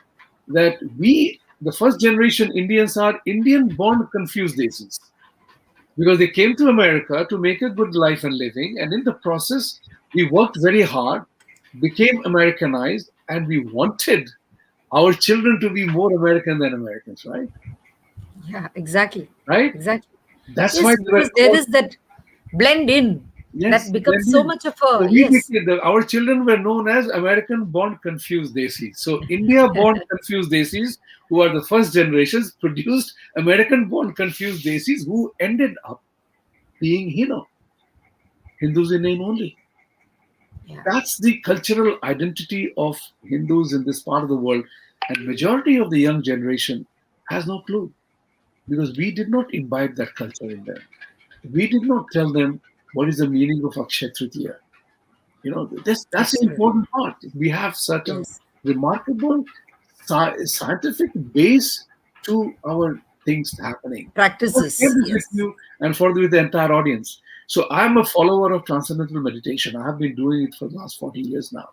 that we, the first generation Indians, are Indian born confused Desis because they came to America to make a good life and living. And in the process, we worked very hard, became Americanized, and we wanted our children to be more American than Americans, right? Yeah, exactly. Right? Exactly. That's why Yes, they were because there called. is that blend in Yes, that becomes so blended. much of So a, we yes. became, our children were known as American born confused Desis. So India born confused Desis, who are the first generations, produced American born confused Desis who ended up being Hindus in name only. Yeah. That's the cultural identity of Hindus in this part of the world. And majority of the young generation has no clue because we did not imbibe that culture in them. We did not tell them what is the meaning of Akshay Tritiya. That's the Absolutely. important part. We have certain Yes. remarkable scientific base to our things happening. I share Practices. this with Yes. you and with the entire audience. So I'm a follower of transcendental meditation. I have been doing it for the last 40 years now.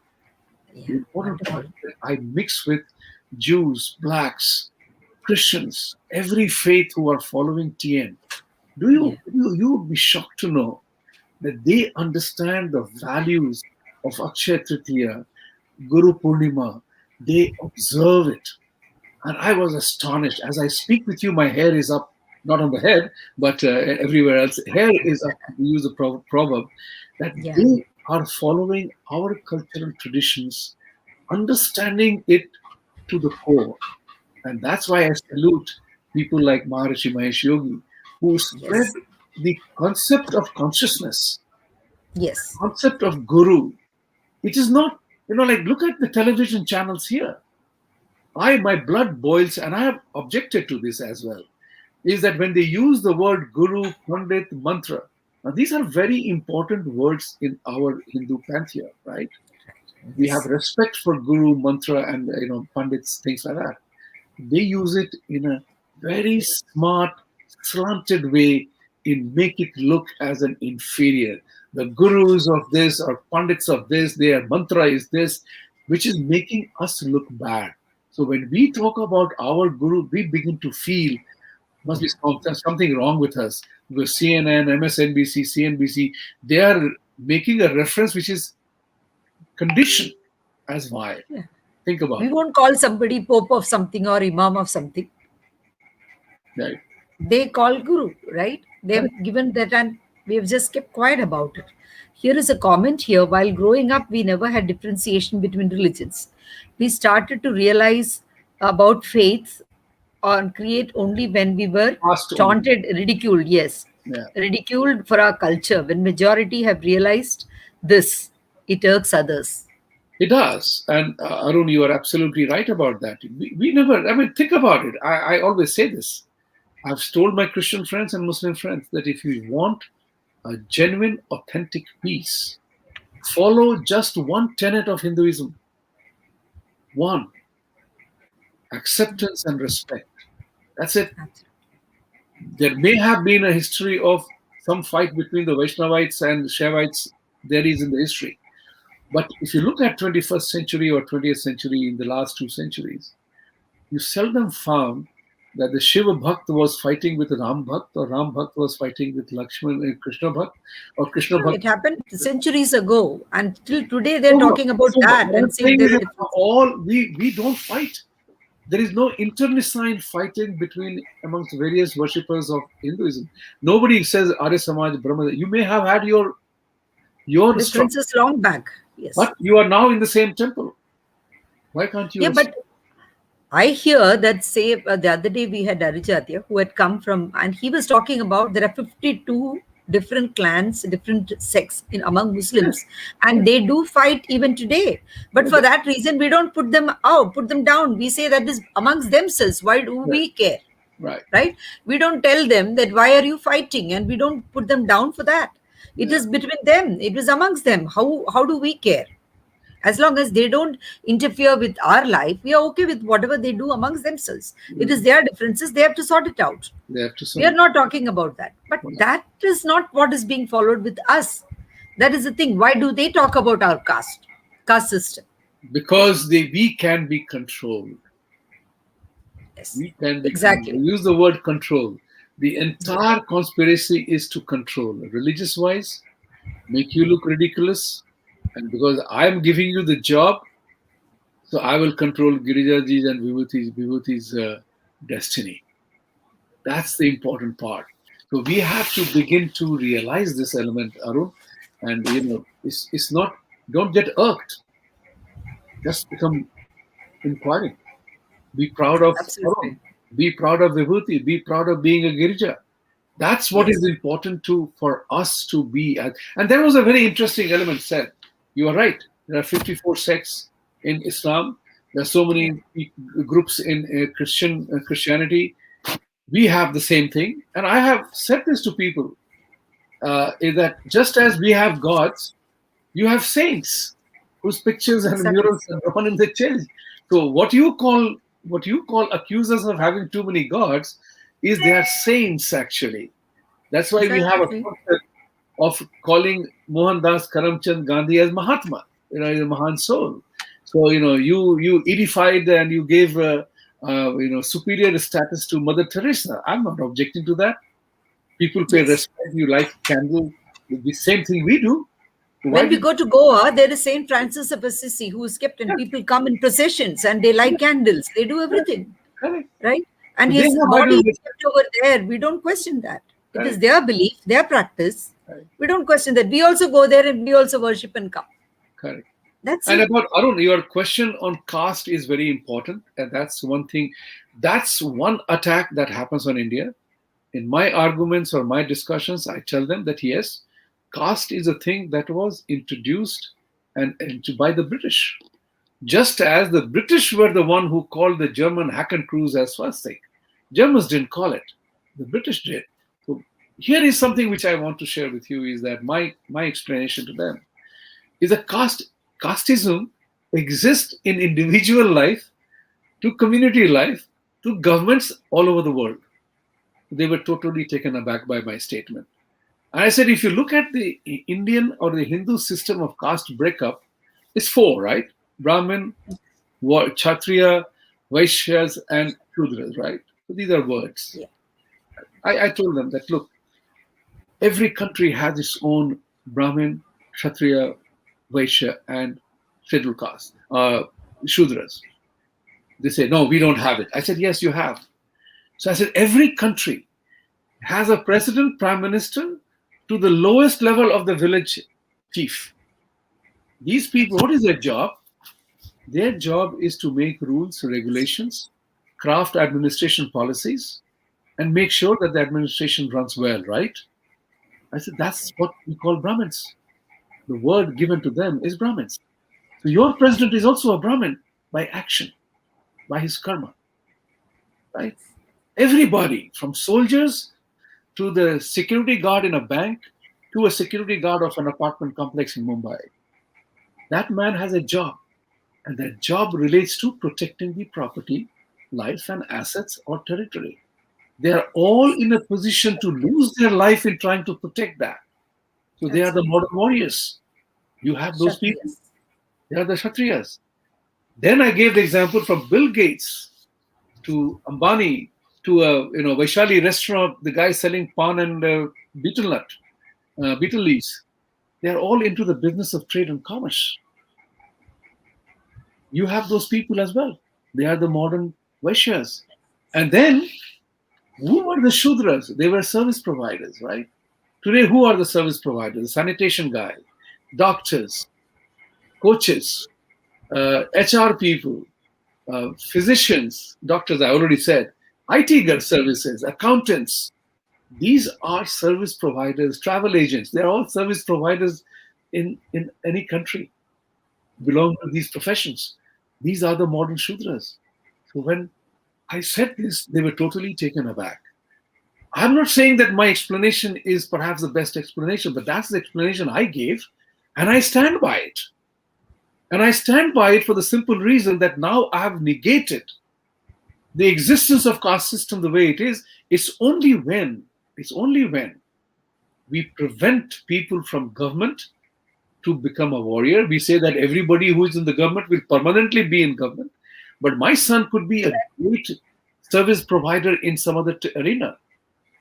The Yeah. important part Wonderful. is that I mix with Jews, blacks, Christians, every faith who are following TN. Yeah. You would be shocked to know that they understand the values of Akshay Tritiya, Guru Purnima. They observe it. And I was astonished. As I speak with you, my hair is up. not on the head, but everywhere else. Here is we use a proverb that Yeah. they are following our cultural traditions, understanding it to the core. And that's why I salute people like Maharishi Mahesh Yogi, who spread Yes. the concept of consciousness, Yes. concept of guru. It is not, like look at the television channels here. My blood boils, and I have objected to this as well, is that when they use the word guru, pandit, mantra, now these are very important words in our Hindu pantheon, right? We have Yes. respect for guru, mantra, and pandits, things like that. They use it in a very smart, slanted way in make it look as an inferior. The gurus of this or pandits of this, their mantra is this, which is making us look bad. So when we talk about our guru, we begin to feel must be something wrong with us. Because CNN, MSNBC, CNBC, they are making a reference which is conditioned as why. Yeah. Think about We it. won't call somebody Pope of something or Imam of something. Right? They call Guru, right? They've Correct. given that, and we've just kept quiet about it. Here is a comment here. While growing up, we never had differentiation between religions. We started to realize about faith or create only when we were Past only. taunted, ridiculed. Yes, Yeah. ridiculed for our culture. When majority have realized this, it irks others. It does. And Arun, you are absolutely right about that. We never, I mean, think about it. I always say this. I've told my Christian friends and Muslim friends that if you want a genuine, authentic peace, follow just one tenet of Hinduism. One, acceptance and respect. That's it. There may have been a history of some fight between the Vaishnavites and Shaivites. There is in the history. But if you look at 21st century or 20th century in the last 2 centuries, you seldom found that the Shiva Bhakt was fighting with Ram Bhakt or Ram Bhakt was fighting with Lakshman and Krishna Bhakt or Krishna Sure, Bhakt. it happened centuries ago, and till today they're So, talking about so that what I'm and saying saying there is are that differences. all we don't fight. There is no internecine fighting between amongst various worshippers of Hinduism. Nobody says Arya Samaj, Brahma. You may have had your struggle, Differences long back. Yes. but you are now in the same temple. Why can't you? Yeah, but I hear that say the other day we had Arijatya who had come from, and he was talking about there are 52 different clans, different sects in among Yes, Muslims, and they do fight even today. But for yes, that reason, we don't put them out, put them down. We say that is amongst themselves. Why do yes, we care? right. Right? We don't tell them that why are you fighting, and we don't put them down for that. It Yeah. is between them. It was amongst them. How do we care? As long as they don't interfere with our life, we are okay with whatever they do amongst themselves. It is their differences, they have to sort it out. They have to We sort are it. not talking about that, but Right. that is not what is being followed with us. That is the thing. Why do they talk about our caste system? Because we can be controlled. Yes, We can be controlled. exactly. Use the word control. The entire conspiracy is to control, religious wise, make you look ridiculous. And because I'm giving you the job, so I will control Girija Ji's and Vibhuti's destiny. That's the important part. So we have to begin to realize this element, Arun. And it's not. Don't get irked. Just become inquiring. Be proud of Absolutely. Arun. Be proud of Vibhuti. Be proud of being a Girija. That's what is Yes. important for us to be. And there was a very interesting element said. You are right. There are 54 sects in Islam. There are so Yeah. many groups in Christianity. We have the same thing. And I have said this to people is that just as we have gods, you have saints whose pictures and Exactly. murals are drawn in the church. So what you call accusers of having too many gods is they are saints actually. That's why we have a Exactly. concept of calling Mohandas Karamchand Gandhi as Mahatma, as a Mahan soul. So you edified and you gave superior status to Mother Teresa. I'm not objecting to that. People pay Yes. respect. You light candle, the same thing we do. Why When we do? go to Goa, there is Saint Francis of Assisi who is kept, and Yes, people come in processions and they light yes, candles. They do yes, everything, correct. right? And So they his have body idol. is kept over there. We don't question that. It is Correct. their belief, their practice. Correct. We don't question that. We also go there and we also worship and come. Correct. That's And it. about Arun, your question on caste is very important, and that's one thing. That's one attack that happens on India. In my arguments or my discussions, I tell them that yes, caste is a thing that was introduced by the British. Just as the British were the one who called the German Hacken crews as swastik. Germans didn't call it. The British did. So here is something which I want to share with you is that my explanation to them is a casteism exists in individual life, to community life, to governments all over the world. They were totally taken aback by my statement. And I said, if you look at the Indian or the Hindu system of caste breakup, it's four, right? Brahmin, Kshatriya, Vaishyas, and Shudras, right? So these are words. Yeah. I told them that, look, every country has its own Brahmin, Kshatriya, Vaishya, and scheduled caste, Shudras. They say, no, we don't have it. I said, yes, you have. So I said, every country has a president, prime minister, to the lowest level of the village chief. These people, what is their job? Their job is to make rules, regulations, craft administration policies, and make sure that the administration runs well, right? I said, that's what we call Brahmins. The word given to them is Brahmins. So your president is also a Brahmin by action, by his karma, right? Everybody, from soldiers to the security guard in a bank to a security guard of an apartment complex in Mumbai, that man has a job. And that job relates to protecting the property, life, and assets or territory. They are all in a position to lose their life in trying to protect that. So they are the Absolutely. modern warriors. You have those people, Kshatriyas. they are the Kshatriyas. Then I gave the example from Bill Gates to Ambani to a Vaishali restaurant, the guy selling pan and betel nut, betel leaves. They are all into the business of trade and commerce. You have those people as well. They are the modern Vaishyas. And then who were the Shudras? They were service providers, right? Today, who are the service providers? The sanitation guy, doctors, coaches, HR people, physicians, doctors, I already said, IT services, accountants. These are service providers, travel agents. They're all service providers in any country, belong to these professions. These are the modern Shudras. So when I said this, they were totally taken aback. I'm not saying that my explanation is perhaps the best explanation, but that's the explanation I gave, and I stand by it. And I stand by it for the simple reason that now I have negated the existence of caste system the way it is. It's only when we prevent people from government to become a warrior. We say that everybody who is in the government will permanently be in government, but my son could be a great service provider in some other arena.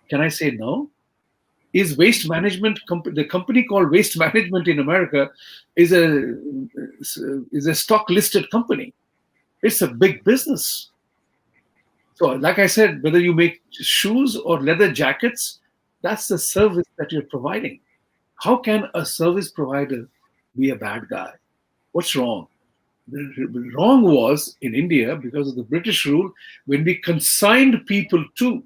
Can I say no? Is waste management the company called Waste Management in America is a stock listed company. It's a big business. So, like I said, whether you make shoes or leather jackets, that's the service that you're providing. How can a service provider be a bad guy? What's wrong? The wrong was in India because of the British rule when we consigned people to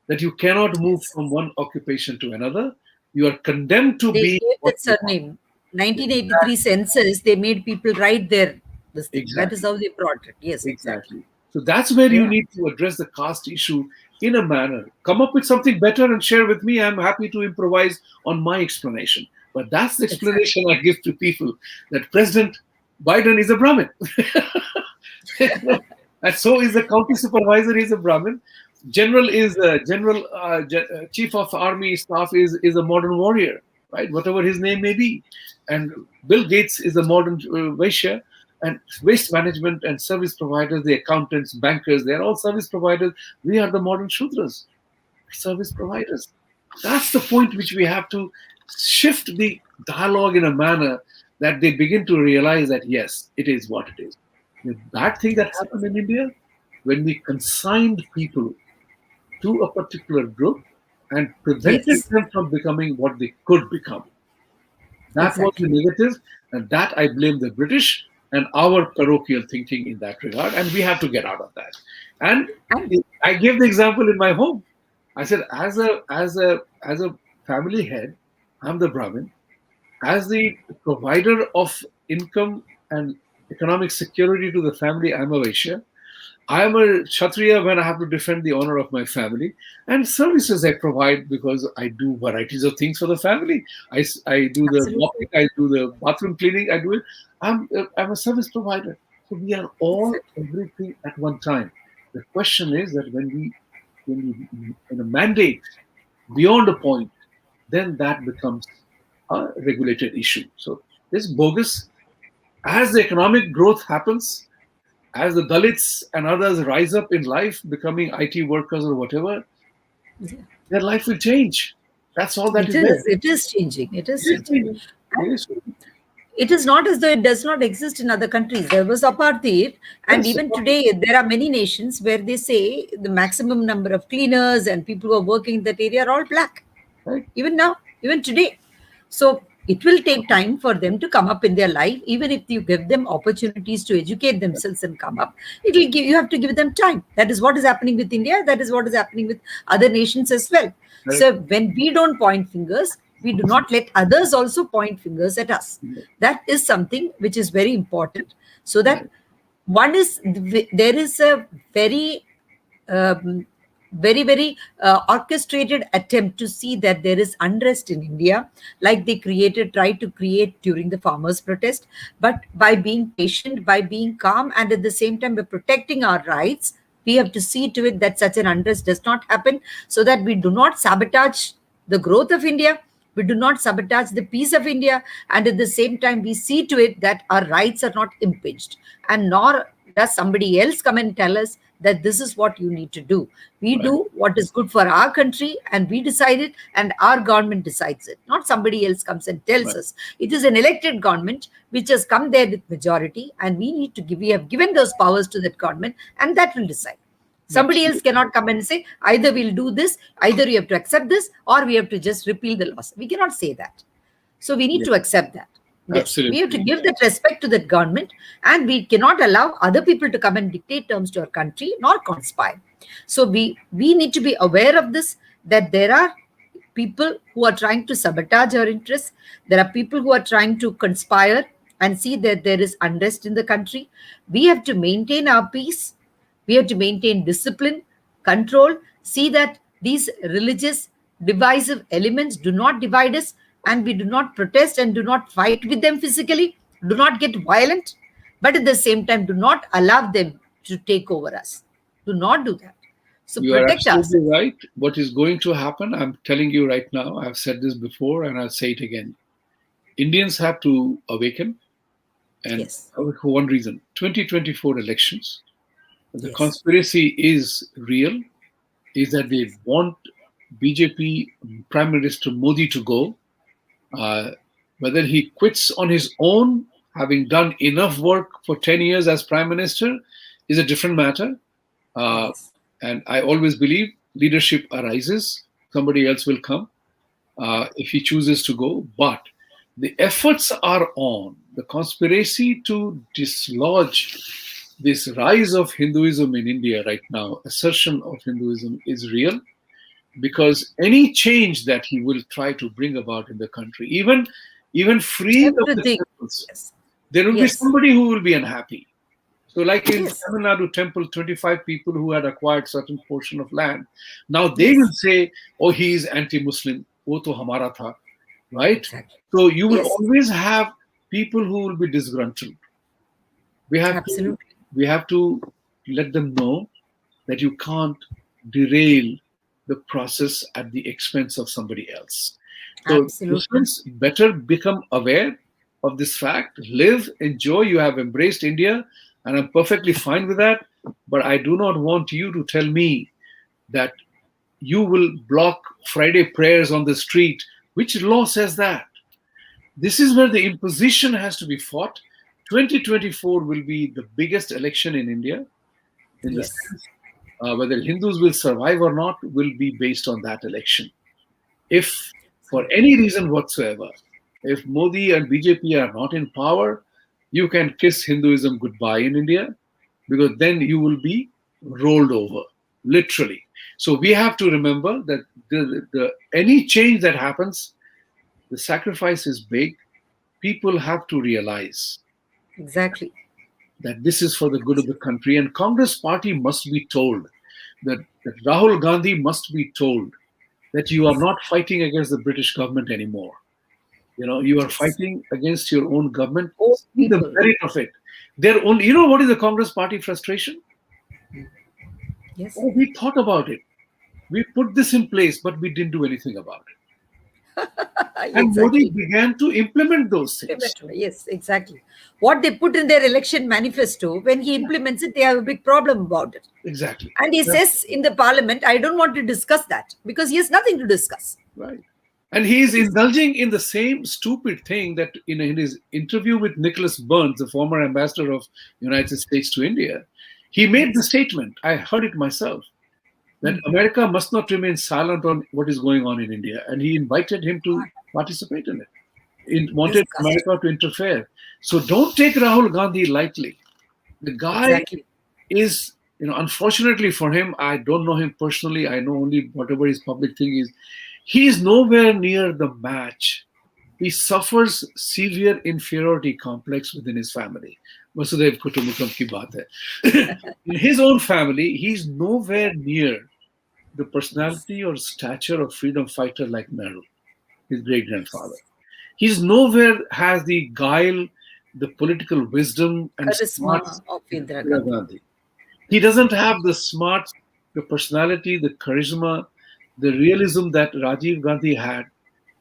that you cannot move Yes. from one occupation to another. You are condemned to They be gave what that you are. surname. 1983 census, they made people write their this thing. That is Exactly. how they brought it. Yes, exactly. Exactly. So that's where you Yeah. need to address the caste issue in a manner. Come up with something better and share with me. I'm happy to improvise on my explanation. But that's the Exactly. explanation I give to people that President Biden is a Brahmin. And so is the county supervisor is a Brahmin. General is chief of army staff is a modern warrior, right? Whatever his name may be. And Bill Gates is a modern Vaishya, and waste management and service providers, the accountants, bankers, they're all service providers. We are the modern Shudras, service providers. That's the point which we have to shift the dialogue in a manner that they begin to realize that yes, it is what it is. The bad thing that That's right. happened in India, when we consigned people to a particular group and prevented Yes, them from becoming what they could become. That was the exactly. negative, and that I blame the British and our parochial thinking in that regard, and we have to get out of that. And And I gave the example in my home. I said, as a family head, I'm the Brahmin. As the provider of income and economic security to the family, I'm a Vaishya. I'm a Kshatriya when I have to defend the honor of my family, and services I provide because I do varieties of things for the family. I do the absolutely, mopping, I do the bathroom cleaning, I do it. I'm a service provider. So we are all exactly. everything at one time. The question is that when we in a mandate beyond a point, then that becomes a regulated issue. So this bogus. As the economic growth happens, as the Dalits and others rise up in life, becoming IT workers or whatever, Yeah. their life will change. That's all that It is there. is. It is changing. It is It is changing. changing. It is. It is not as though it does not exist in other countries. There was apartheid, and Yes, even today there are many nations where they say the maximum number of cleaners and people who are working in that area are all black. right. Even now, even today. So it will take time for them to come up in their life. Even if you give them opportunities to educate themselves and come up, it will give, you have to give them time. That is what is happening with India. That is what is happening with other nations as well. Right. So when we don't point fingers, we do not let others also point fingers at us. That is something which is very important. So that Right. one is there is a very um, very orchestrated attempt to see that there is unrest in India, like they tried to create during the farmers protest. But by being patient, by being calm, and at the same time by protecting our rights, we have to see to it that such an unrest does not happen, so that we do not sabotage the growth of India, we do not sabotage the peace of India, and at the same time we see to it that our rights are not impinged, and nor does somebody else come and tell us that this is what you need to do. We Right. do what is good for our country, and we decide it, and our government decides it. Not somebody else comes and tells Right. us. It is an elected government which has come there with majority, and we need to give, we have given those powers to that government, and that will decide. Somebody else Absolutely. cannot come and say, either we'll do this, either you have to accept this, or we have to just repeal the laws. We cannot say that. So we need Yeah. to accept that. Yes, we have to Absolutely. give that respect to that government, and we cannot allow other people to come and dictate terms to our country nor conspire. So we need to be aware of this, that there are people who are trying to sabotage our interests. There are people who are trying to conspire and see that there is unrest in the country. We have to maintain our peace. We have to maintain discipline, control, see that these religious divisive elements do not divide us, and we do not protest and do not fight with them physically, do not get violent, but at the same time, do not allow them to take over us. Do not do that. So You are protect absolutely ourselves. right. What is going to happen, I'm telling you right now, I've said this before and I'll say it again. Indians have to awaken, and Yes, for one reason 2024 elections. The yes, conspiracy is real, is that they want BJP Prime Minister Modi to go. Uh, Whether he quits on his own, having done enough work for 10 years as Prime Minister, is a different matter. Uh, yes. and I always believe leadership arises, somebody else will come if he chooses to go. But the efforts are on. The conspiracy to dislodge this rise of Hinduism in India right now, assertion of Hinduism, is real, because any change that he will try to bring about in the country, even freeing of the Everything. temples, Yes, there will be yes, somebody who will be unhappy. So, like in yes, Tamil Nadu temple, 25 people who had acquired certain portion of land, now they will yes, say, "Oh, he is anti-Muslim. Wo to hamara tha," right? exactly. So you will Yes, always have people who will be disgruntled. We have to absolutely, we have to let them know that you can't derail the process at the expense of somebody else. So absolutely. Muslims better become aware of this fact, live, enjoy. You have embraced India, and I'm perfectly fine with that. But I do not want you to tell me that you will block Friday prayers on the street. Which law says that? This is where the imposition has to be fought. 2024 will be the biggest election in India. in the Yes. sense whether Hindus will survive or not will be based on that election. If for any reason whatsoever, if Modi and BJP are not in power, you can kiss Hinduism goodbye in India, because then you will be rolled over, literally. So we have to remember that any change that happens, the sacrifice is big. People have to realize Exactly. that this is for the good of the country, and Congress party must be told that Rahul Gandhi must be told that you are not fighting against the British government anymore. You are Yes. fighting against your own government. Oh, See the people. merit of it. Their own. What is the Congress party frustration? Yes. Oh, we thought about it. We put this in place, but we didn't do anything about it. And Modi Exactly. began to implement those things. Yes, exactly. What they put in their election manifesto, when he implements it, they have a big problem about it. Exactly. And he says in the parliament, I don't want to discuss that because he has nothing to discuss. Right. And he is indulging in the same stupid thing that in his interview with Nicholas Burns, the former ambassador of United States to India, he made the Yes. statement, I heard it myself, that America must not remain silent on what is going on in India. And he invited him to participate in it. He wanted Discussed. America to interfere. So don't take Rahul Gandhi lightly. The guy Exactly. is, unfortunately for him, I don't know him personally. I know only whatever his public thing is. He is nowhere near the match. He suffers severe inferiority complex within his family. Vasudev Kutumbakam ki baat hai. In his own family, he's nowhere near the personality or stature of freedom fighter like Nehru, his great grandfather. He's nowhere has the guile, the political wisdom and smarts Charisma of of Indira Indira Gandhi. Gandhi. He doesn't have the smarts, the personality, the charisma, the realism that Rajiv Gandhi had,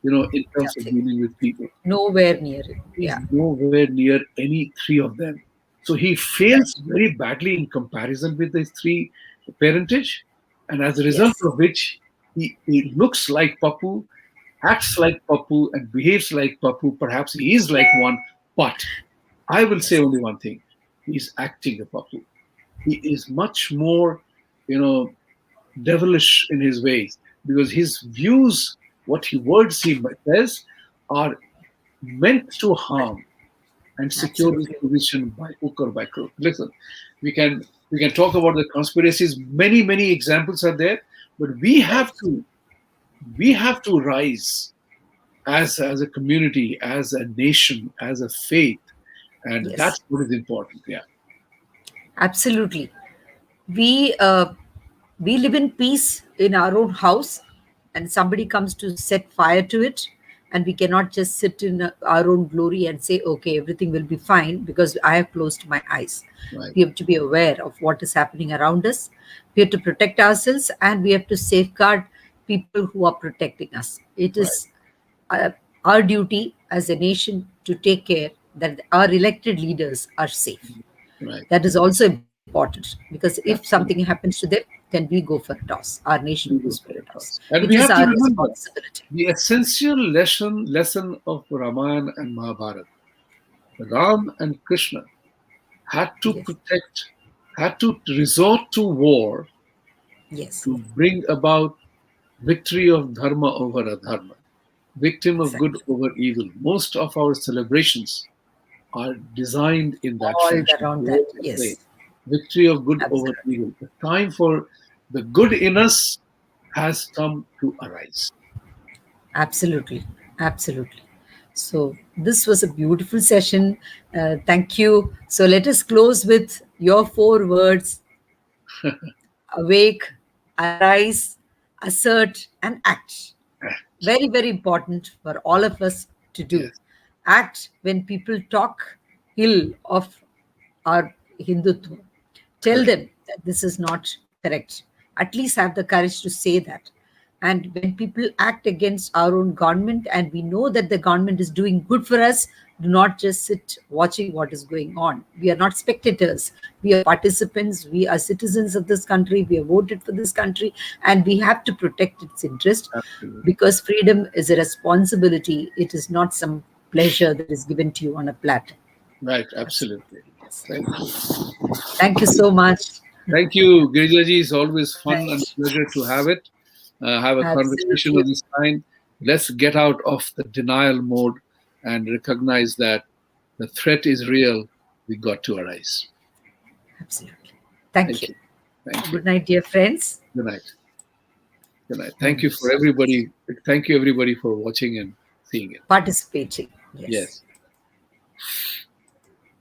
in terms of Nothing. dealing with people. Nowhere near it. He's Yeah. nowhere near any three of them. So he fails very badly in comparison with his three parentage, and as a result Yes. of which he looks like Papu, acts like Papu, and behaves like Papu. Perhaps he is like one, but I will say Yes. only one thing: he's acting a Papu. He is much more, you know, devilish in his ways, because his views, words he says, are meant to harm and secure his Absolutely. position by hook or by crook. Listen, we can talk about the conspiracies. Many examples are there, but we Right. have to rise as a community, as a nation, as a faith, and Yes. that's what is important. Yeah, Absolutely. We uh, we live in peace in our own house, and somebody comes to set fire to it, and we cannot just sit in our own glory and say, okay, everything will be fine because I have closed my eyes. right, We have to be aware of what is happening around us. We have to protect ourselves, and we have to safeguard people who are protecting us. It right, is uh, our duty as a nation to take care that our elected leaders are safe. right. That is also important because if something Absolutely. happens to them, then we go for a toss. Our nation We goes will for a put toss, across. And which we is have to our remember responsibility. the essential lesson of Ramayana and Mahabharata. Ram and Krishna had to Yes, protect, had to resort to war yes, to bring about victory of dharma over adharma, victim of good exactly. over evil. Most of our celebrations are designed in that All fashion. around We that. always say, Yes, victory of good over absolutely, evil. The time for the good in us has come to arise. absolutely, absolutely. So this was a beautiful session. Thank you. So let us close with your four words: awake, arise, assert, and act. Very, very important for all of us to do. Yes, Act when people talk ill of our Hindutva. Tell correct. them that this is not correct. At least have the courage to say that. And when people act against our own government and we know that the government is doing good for us, do not just sit watching what is going on. We are not spectators. We are participants. We are citizens of this country. We have voted for this country, and we have to protect its interest Absolutely. because freedom is a responsibility. It is not some pleasure that is given to you on a platter. Right, Absolutely. absolutely. Yes. Thank you. Thank you so much. Thank you, Girija Ji. It's always fun and Right. pleasure to have it. Have a conversation Absolutely. of this kind. Let's get out of the denial mode and recognize that the threat is real. We got to arise. Absolutely. Thank Thank you. you. Thank you. Good night, dear friends. Good night. Good night. Thank you for Thanks. everybody. Thank you everybody for watching and seeing it. Participating. Yes. Yes.